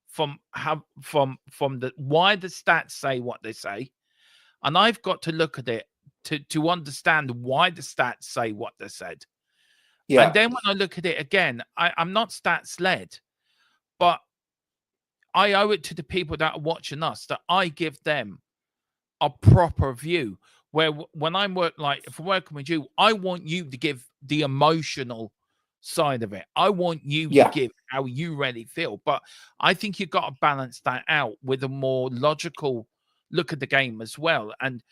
From why the stats say what they say. And I've got to look at it to understand why the stats say what they said. And then when I look at it again, I'm not stats led, but I owe it to the people that are watching us that I give them a proper view, Where when I'm if I'm working with you, I want you to give the emotional side of it. I want you to give how you really feel. But I think you've got to balance that out with a more logical look at the game as well. And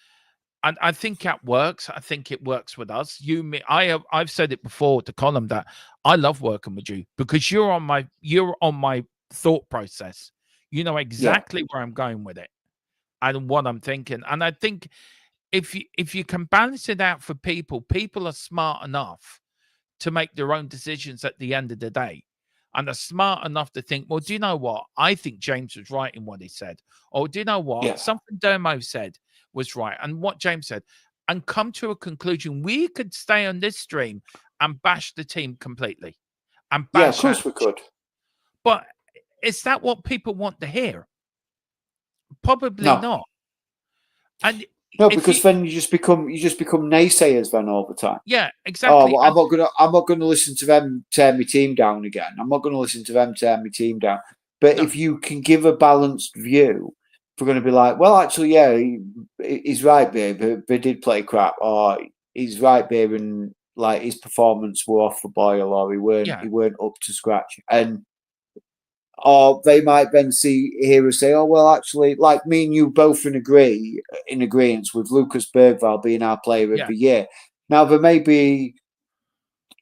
I think that works. I think it works with us. I've said it before to Colin that I love working with you because you're on my thought process. You know exactly where I'm going with it and what I'm thinking. And I think if you can balance it out for people are smart enough to make their own decisions at the end of the day. And are smart enough to think, well, do you know what? I think James was right in what he said. Or do you know what? Something Dermo said was right. And what James said. And come to a conclusion. We could stay on this stream and bash the team completely. And bash of course we could. But is that what people want to hear? Probably not. And no, because then you just become naysayers then all the time. Yeah, exactly. Oh, well, I'm not gonna listen to them tear my team down again. I'm not gonna listen to them tear my team down. But if you can give a balanced view, we're gonna be like, well, actually, yeah, he's right, babe. They did play crap, or he's right, babe, and like his performance were off the boil, or he weren't up to scratch, and. Or they might then hear us say, oh, well, actually, like me and you both in agreement with Lucas Bergvall being our player of the year. Now, there may be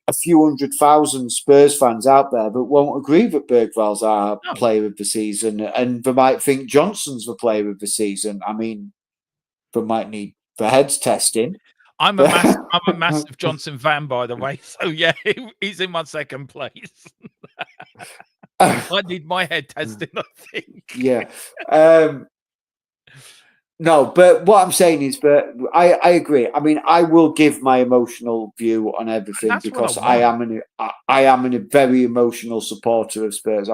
a few 100,000 Spurs fans out there that won't agree that Bergvall's our player of the season, and they might think Johnson's the player of the season. I mean, they might need the heads testing. I'm a massive Johnson fan, by the way. So, yeah, he's in my second place. I need my head testing, I think. Yeah. No, but what I'm saying is, but I agree. I mean, I will give my emotional view on everything because I am a very emotional supporter of Spurs.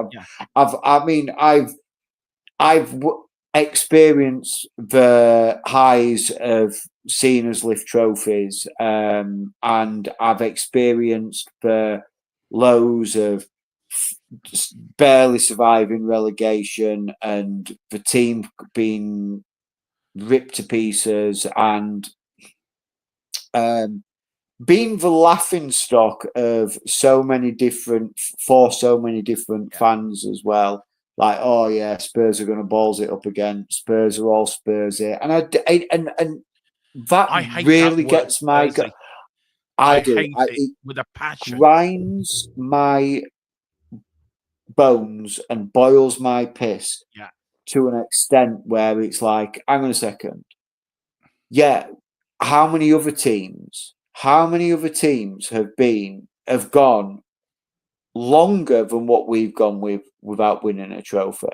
I've experienced the highs of seeing us lift trophies, and I've experienced the lows of barely surviving relegation and the team being ripped to pieces and being the laughing stock of so many different fans as well. Like, oh yeah, Spurs are going to balls it up again. Spurs are all Spurs here, and that really gets my. I do. Hate it with a passion. Grinds my bones and boils my piss to an extent where it's like, hang on a second. Yeah, how many other teams have gone longer than what we've gone without winning a trophy?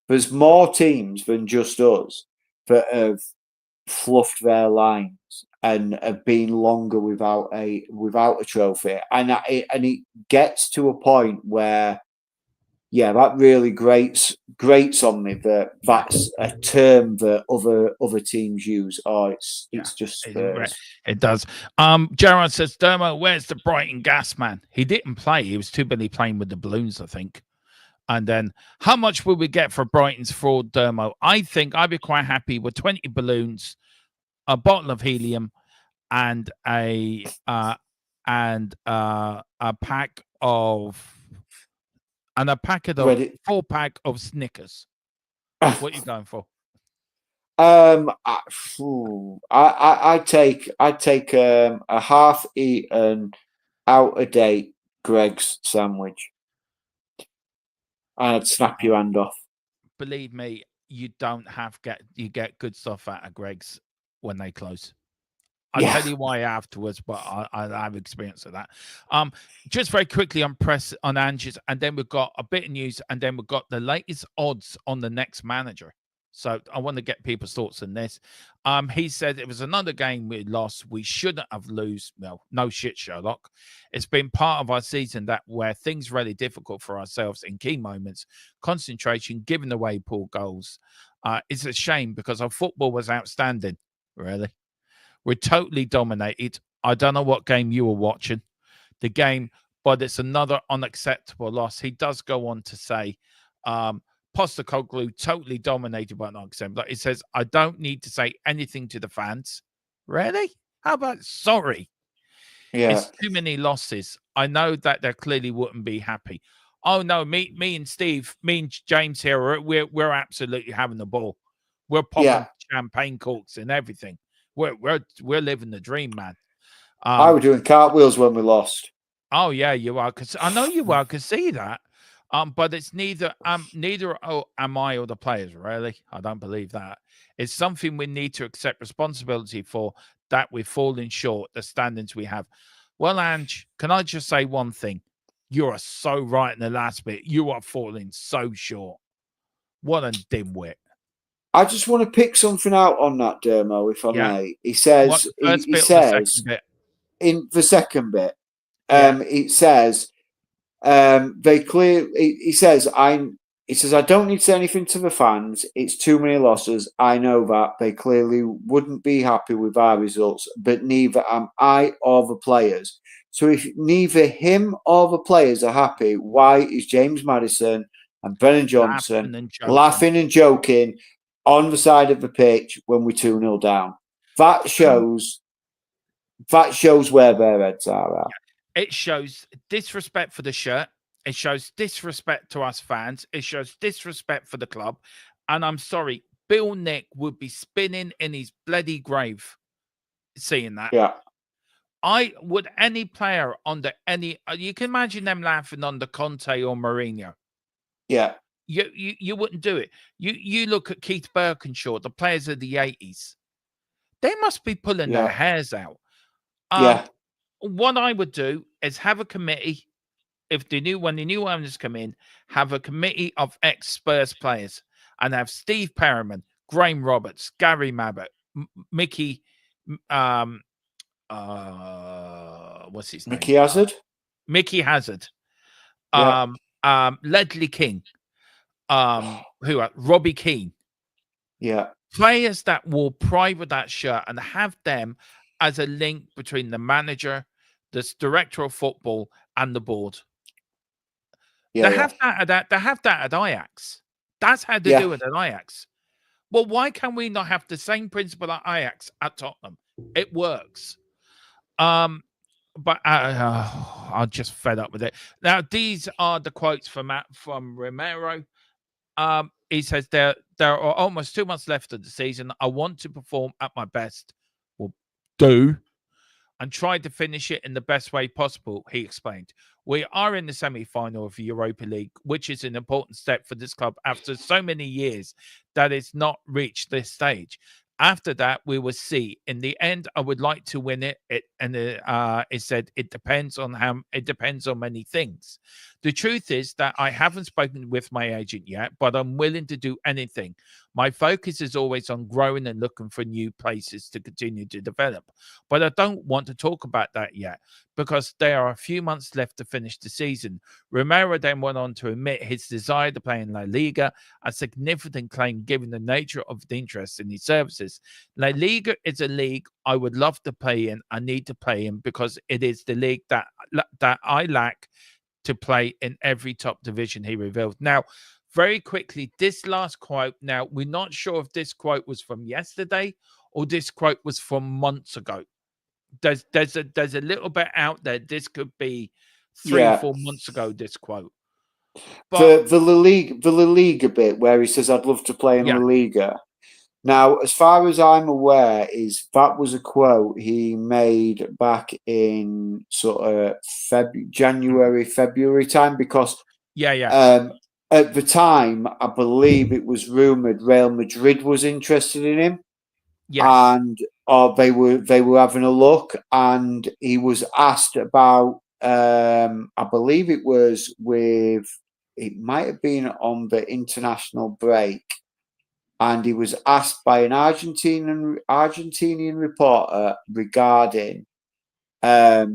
There's more teams than just us that have fluffed their lines and have been longer without a trophy, and it gets to a point where that really grates on me that's a term that other teams use. Oh, it's just Spurs. It does. Gerard says, Dermo, where's the Brighton gas man? He didn't play. He was too busy playing with the balloons, I think. And then, how much will we get for Brighton's fraud, Dermo? I think I'd be quite happy with 20 balloons, a bottle of helium, and a pack of. And a packet of 4-pack of Snickers. What are you going for? I'd take a half-eaten, out-of-date Greg's sandwich, and I'd snap your hand off. Believe me, you get good stuff out of Greg's when they close. I'll tell you why afterwards, but I have experience of that. Just very quickly on press on Angie's, and then we've got a bit of news, and then we've got the latest odds on the next manager. So I want to get people's thoughts on this. He said it was another game we lost. We shouldn't have lose. Well, no shit, Sherlock. It's been part of our season where things really difficult for ourselves in key moments. Concentration, giving away poor goals. It's a shame because our football was outstanding. Really. We're totally dominated. I don't know what game you were watching, the game, but it's another unacceptable loss. He does go on to say, Postecoglou totally dominated by an unacceptable. He says, I don't need to say anything to the fans. Really? How about sorry? Yeah, It's too many losses. I know that they clearly wouldn't be happy. Oh no, me and Steve, me and James here, we're absolutely having the ball. We're yeah. popping champagne corks and everything. We're living the dream, man. I Um, were doing cartwheels when we lost. oh yeah, you are. Cause I know you are. I can see that. But it's neither am I or the players. Really, I don't believe that. It's something we need to accept responsibility for. That we're falling short the standards we have. Well, Ange, can I just say one thing? You are so right in the last bit. You are falling so short. What a dimwit. I just want to pick something out on that, Dermo, if I Yeah. may. He What, says, the he, first he bit or the says second bit? in the second bit, Yeah. it says, he says, I don't need to say anything to the fans. It's too many losses. I know that they clearly wouldn't be happy with our results, but neither am I or the players. So if neither him or the players are happy, why is James Maddison and Brennan Johnson Laughing and joking. laughing and joking on the side of the pitch when we're 2-0 down? That shows where their heads are at. It shows disrespect for the shirt. It shows disrespect to us fans. It shows disrespect for the club. And I'm sorry, Bill Nick would be spinning in his bloody grave seeing that. Yeah. I would any player under any you can imagine them laughing under Conte or Mourinho. Yeah. You wouldn't do it. You look at Keith Birkinshaw, the players of the 80s. They must be pulling their Yeah. hairs out. Yeah. What I would do is have a committee. If when the new owners come in, have a committee of ex-Spurs players and have Steve Perriman, Graham Roberts, Gary Mabbott, Mickey, what's his name? Mickey Hazard. Mickey Hazard, Yeah. Ledley King, Robbie Keane. Yeah. Players that will pride with that shirt and have them as a link between the manager, the director of football, and the board. Yeah. They have that at Ajax. That's how they do it at Ajax. Well, why can we not have the same principle at Ajax at Tottenham? It works. But I'm just fed up with it. Now, these are the quotes from Romero. He says there are almost 2 months left of the season. I want to perform at my best. Well, do. And try to finish it in the best way possible, he explained. We are in the semi-final of the Europa League, which is an important step for this club after so many years that it's not reached this stage. After that, we will see. In the end, I would like to win it. It said it depends on many things. The truth is that I haven't spoken with my agent yet, but I'm willing to do anything. My focus is always on growing and looking for new places to continue to develop. But I don't want to talk about that yet because there are a few months left to finish the season. Romero then went on to admit his desire to play in La Liga, a significant claim given the nature of the interest in his services. La Liga is a league I would love to play in. I need to play in because it is the league that I lack to play in every top division, he revealed. Now, very quickly, this last quote. Now, we're not sure if this quote was from yesterday or this quote was from months ago. There's a little bit out there. This could be 3 or 4 months ago, this quote. But The La Liga bit where he says, I'd love to play in La Liga. Now, as far as I'm aware, that was a quote he made back in sort of January, February time, because at the time, I believe it was rumored Real Madrid was interested in him, and they were having a look, and he was asked about. I believe it might have been on the international break. And he was asked by an Argentinian reporter regarding what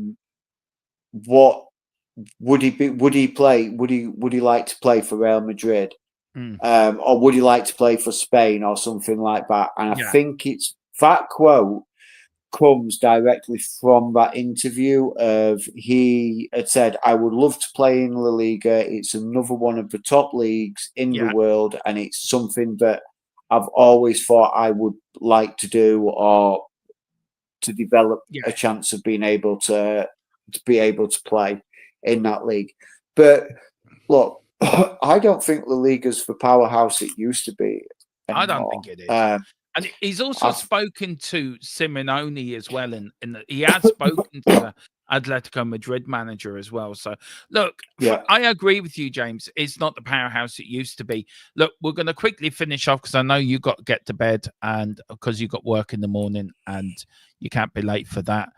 would he like to play for Real Madrid, or would he like to play for Spain or something like that? And I think it's that quote comes directly from that interview of he had said, I would love to play in La Liga. It's another one of the top leagues in the world, and it's something that I've always thought I would like to do, or to develop Yeah. a chance of being able to play in that league. But look, I don't think La Liga's the powerhouse it used to be anymore. I don't think it is. And he's also spoken to Simeone as well, and he has spoken to the Atletico Madrid manager as well. So, look, I agree with you, James. It's not the powerhouse it used to be. Look, we're going to quickly finish off because I know you got to get to bed, and because you got work in the morning, and you can't be late for that.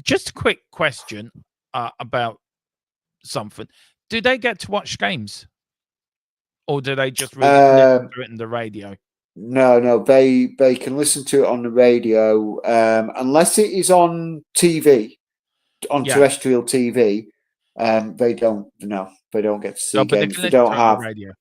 Just a quick question about something. Do they get to watch games? Or do they just listen to it in the radio? No, they can listen to it on the radio, unless it is on TV, on terrestrial TV. They don't. No, they don't get to see games. They don't have radio.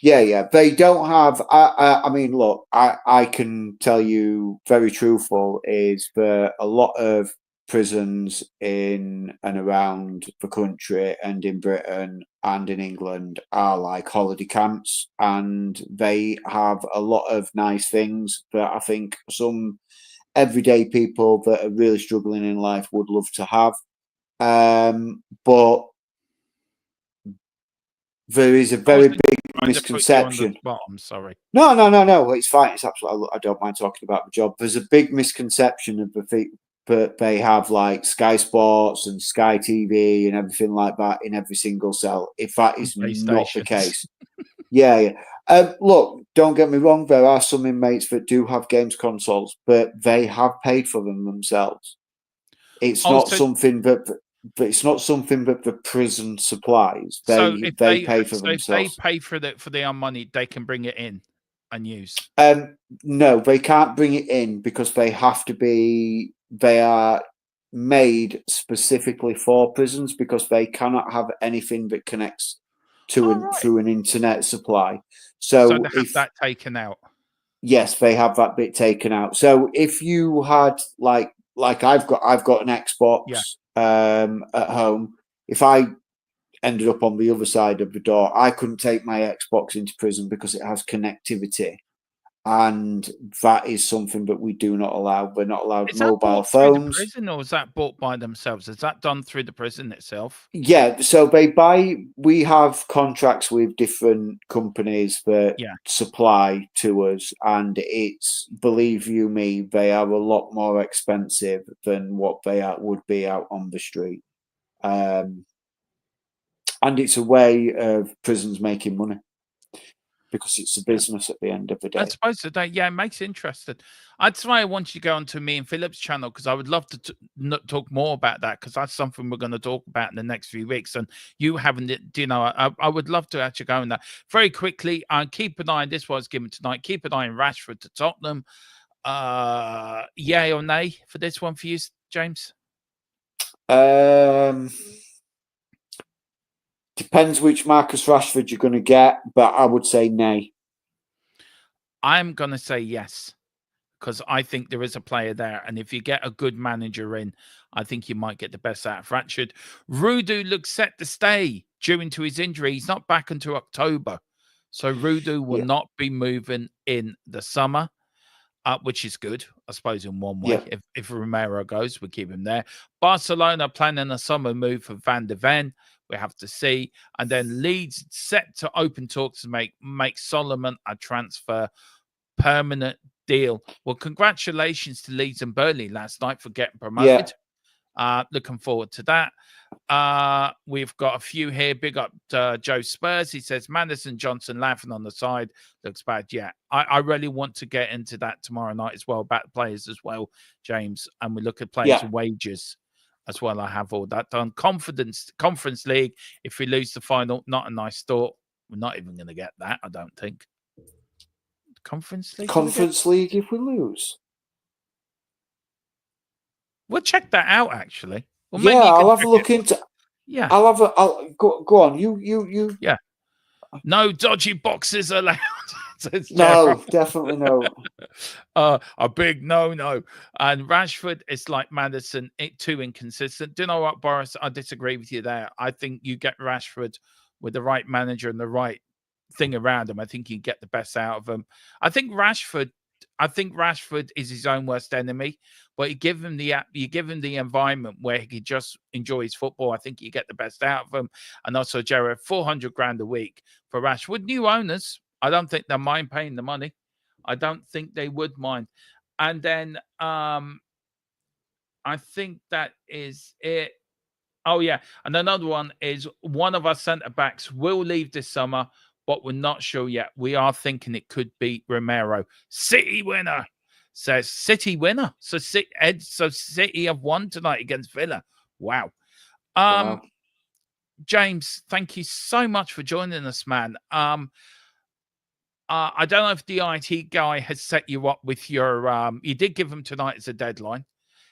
Yeah, they don't have. I mean, look, I can tell you very truthful is that a lot of prisons in and around the country and in Britain and in England are like holiday camps, and they have a lot of nice things that I think some everyday people that are really struggling in life would love to have. But there is a very big misconception. I'm sorry. No. It's fine. It's absolutely. I don't mind talking about the job. There's a big misconception of that they have like Sky Sports and Sky TV and everything like that in every single cell. If that is not the case, yeah. Look, don't get me wrong. There are some inmates that do have games consoles, but they have paid for them themselves. It's not something that. But it's not something that the prison supplies. They pay for themselves. If they pay for their own money, they can bring it in and use. No, they can't bring it in because they have to be. They are made specifically for prisons because they cannot have anything that connects to through an internet supply. So they have that taken out. Yes, they have that bit taken out. So if you had like I've got an Xbox. At home, if I ended up on the other side of the door, I couldn't take my Xbox into prison because it has connectivity, and that is something that we do not allow. We're not allowed mobile phones. Through the prison, or is that bought by themselves? Is that done through the prison itself? Yeah, so we have contracts with different companies that supply to us, and it's, believe you me, they are a lot more expensive than what they would be out on the street. And it's a way of prisons making money because it's a business at the end of the day. I suppose today, it makes it interesting. That's why I want you to go onto me and Philip's channel, because I would love to talk more about that, because that's something we're going to talk about in the next few weeks. And you haven't, I would love to actually go on that very quickly. Keep an eye on this was given tonight. Keep an eye on Rashford to Tottenham. Yay or nay for this one for you, James? Depends which Marcus Rashford you're going to get, but I would say nay. I'm going to say yes, because I think there is a player there. And if you get a good manager in, I think you might get the best out of Rashford. Rudu looks set to stay due to his injury. He's not back until October. So Rudu will not be moving in the summer, which is good, I suppose, in one way. If Romero goes, we keep him there. Barcelona planning a summer move for Van de Ven. We have to see. And then Leeds set to open talks to make Solomon a transfer permanent deal. Well, congratulations to Leeds and Burnley last night for getting promoted. Looking forward to that. We've got a few here. Big up Joe Spurs. He says, Madison Johnson laughing on the side. Looks bad. Yeah, I really want to get into that tomorrow night as well, about players as well, James. And we look at players' wages as well. I have all that done. Conference League. If we lose the final, not a nice thought. We're not even going to get that, I don't think. Conference League? Conference League if we lose. We'll check that out, actually. Well, I'll have a look into. Yeah, I'll go on. You. Yeah. No dodgy boxes allowed. No, definitely no. A big no. And Rashford is like Madison, too inconsistent. Do you know what, Boris? I disagree with you there. I think you get Rashford with the right manager and the right thing around him. I think you get the best out of him. I think Rashford, I think Rashford is his own worst enemy, but you give him the environment where he can just enjoy his football. I think you get the best out of him. And also, Jared, 400 grand a week for Rashford. New owners, I don't think they'll mind paying the money. I don't think they would mind. And then I think that is it. Oh, yeah. And another one is one of our centre backs will leave this summer, but we're not sure yet. We are thinking it could be Romero. City winner. Says City winner. So City have won tonight against Villa. Wow. Wow. James, thank you so much for joining us, man. I don't know if the IT guy has set you up with your you did give him tonight as a deadline.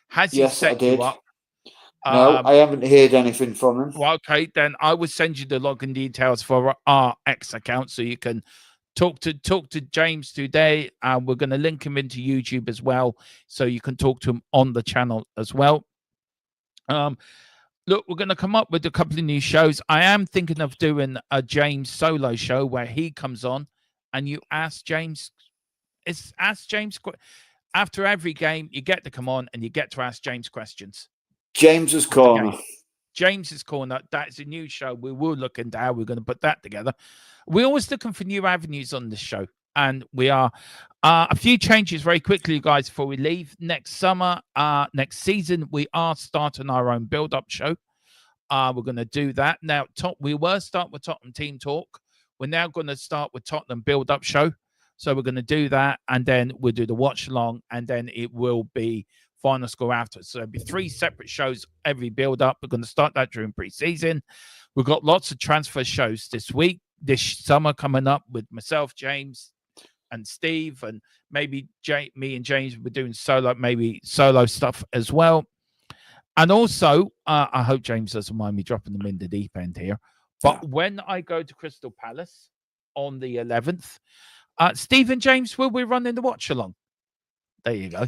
Has he Yes, I set did. you up? No, I haven't heard anything from him. Well, okay, then I will send you the login details for our X account so you can talk to James today. We're going to link him into YouTube as well, so you can talk to him on the channel as well. Look, we're going to come up with a couple of new shows. I am thinking of doing a James solo show where he comes on and you ask James. It's ask James after every game. You get to come on and you get to ask James questions. James's Corner. James's Corner. That's a new show. We will look into how we're going to put that together. We're always looking for new avenues on this show. And we are a few changes very quickly, guys, before we leave. Next summer, next season, we are starting our own build-up show. We're going to do that. Now, we were starting with Tottenham Team Talk. We're now going to start with Tottenham build-up show. So we're going to do that, and then we'll do the watch-along, and then it will be final score after. So there'll be 3 separate shows every build-up. We're going to start that during pre-season. We've got lots of transfer shows this summer coming up with myself, James, and Steve, and maybe me and James will be doing solo stuff as well. And also, I hope James doesn't mind me dropping them in the deep end here. But when I go to Crystal Palace on the 11th, Steve and James will be running the watch along. There you go.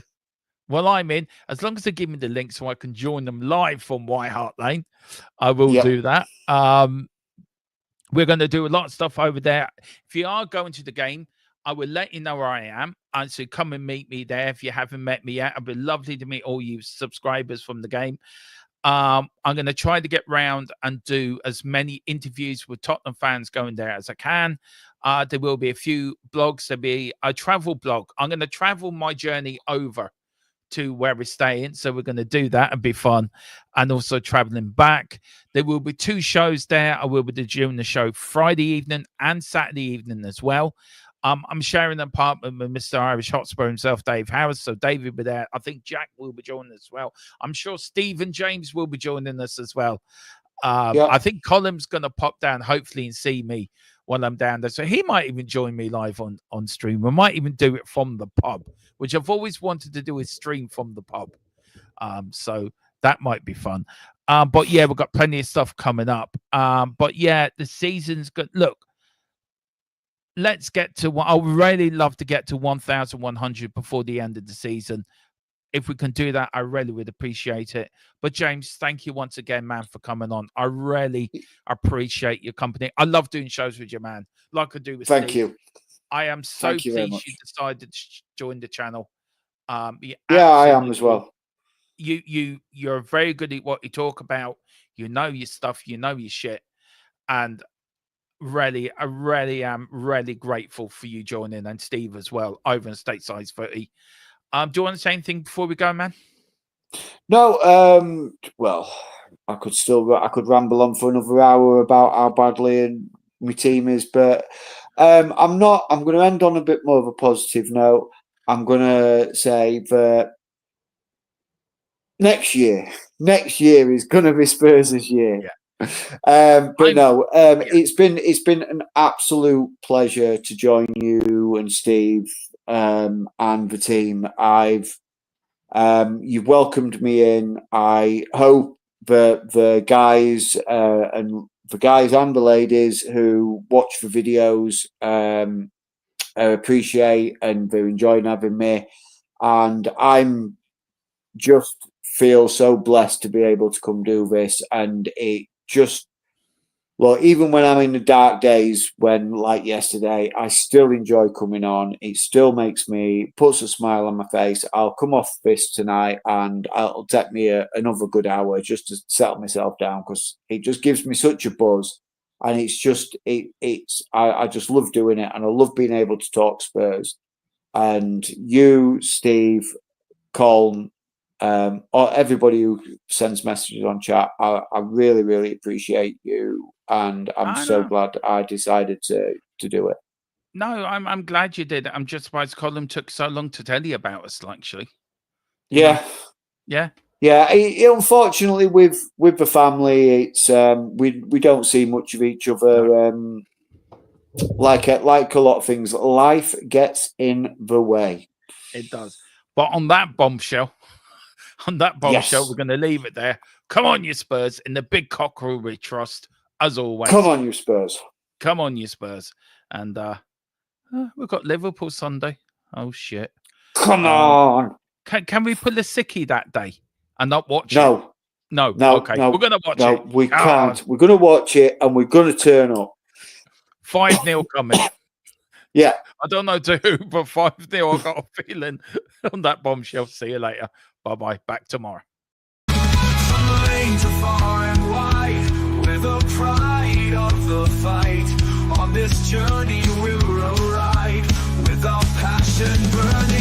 Well, I'm in. As long as they give me the link so I can join them live from White Hart Lane, I will do that. We're going to do a lot of stuff over there. If you are going to the game, I will let you know where I am. And so come and meet me there if you haven't met me yet. It'd be lovely to meet all you subscribers from the game. I'm going to try to get round and do as many interviews with Tottenham fans going there as I can. There will be a few blogs. There'll be a travel blog. I'm going to travel my journey over to where we're staying. So we're going to do that. It'll be fun. And also traveling back. There will be 2 shows there. I will be doing the show Friday evening and Saturday evening as well. I'm sharing an apartment with Mr. Irish Hotspur himself, Dave Harris. So David will be there. I think Jack will be joining us as well. I'm sure Steve and James will be joining us as well. I think Colin's going to pop down, hopefully, and see me while I'm down there. So he might even join me live on stream. We might even do it from the pub, which I've always wanted to do, is stream from the pub. So that might be fun. But yeah, we've got plenty of stuff coming up. But yeah, the season's good. Look, let's get to I would really love to get to 1,100 before the end of the season. If we can do that, I really would appreciate it. But James, thank you once again, man, for coming on. I really appreciate your company. I love doing shows with you, man. Like I do with Steve. Thank you. I am so pleased you decided to join the channel. I am as well. You're very good at what you talk about. You know your stuff. You know your shit. And I really am really grateful for you joining, and Steve as well over in Stateside 30. Do you want to say anything before we go, man? No. Well, I could ramble on for another hour about how badly my team is, but I'm not. I'm going to end on a bit more of a positive note. I'm going to say that next year is going to be Spurs' year. Yeah. It's been an absolute pleasure to join you and Steve and the team. You've welcomed me in. I hope that the guys and the ladies who watch the videos appreciate and they're enjoying having me. And I'm just feel so blessed to be able to come do this, and it just Look, even when I'm in the dark days, when like yesterday, I still enjoy coming on. It still puts a smile on my face. I'll come off this tonight and it'll take me another good hour just to settle myself down, because it just gives me such a buzz. And it's just, I just love doing it. And I love being able to talk Spurs. And you, Steve, Colin, or everybody who sends messages on chat, I really, really appreciate you. And I'm so glad I decided to do it. No, I'm glad you did. I'm just surprised Colin took so long to tell you about us, actually. Yeah. Yeah. Yeah. Unfortunately, with the family, it's we don't see much of each other. Like a lot of things, life gets in the way. It does. But on that bombshell, Yes. we're going to leave it there. Come on, you Spurs, in the big cockerel we trust, as always. Come on, you Spurs. Come on, you Spurs. And we've got Liverpool Sunday. Oh, shit. Come on. Can we pull a sickie that day and not watch it? No. Okay. No, we're going to watch it. No, we can't. We're going to watch it and we're going to turn up. 5-0 coming. Yeah. I don't know to who, but 5-0. I've got a feeling on that bombshell. See you later. Bye-bye. Back tomorrow. Lanes are far and wide, with the pride of the fight. On this journey we'll arrive, with our passion burning.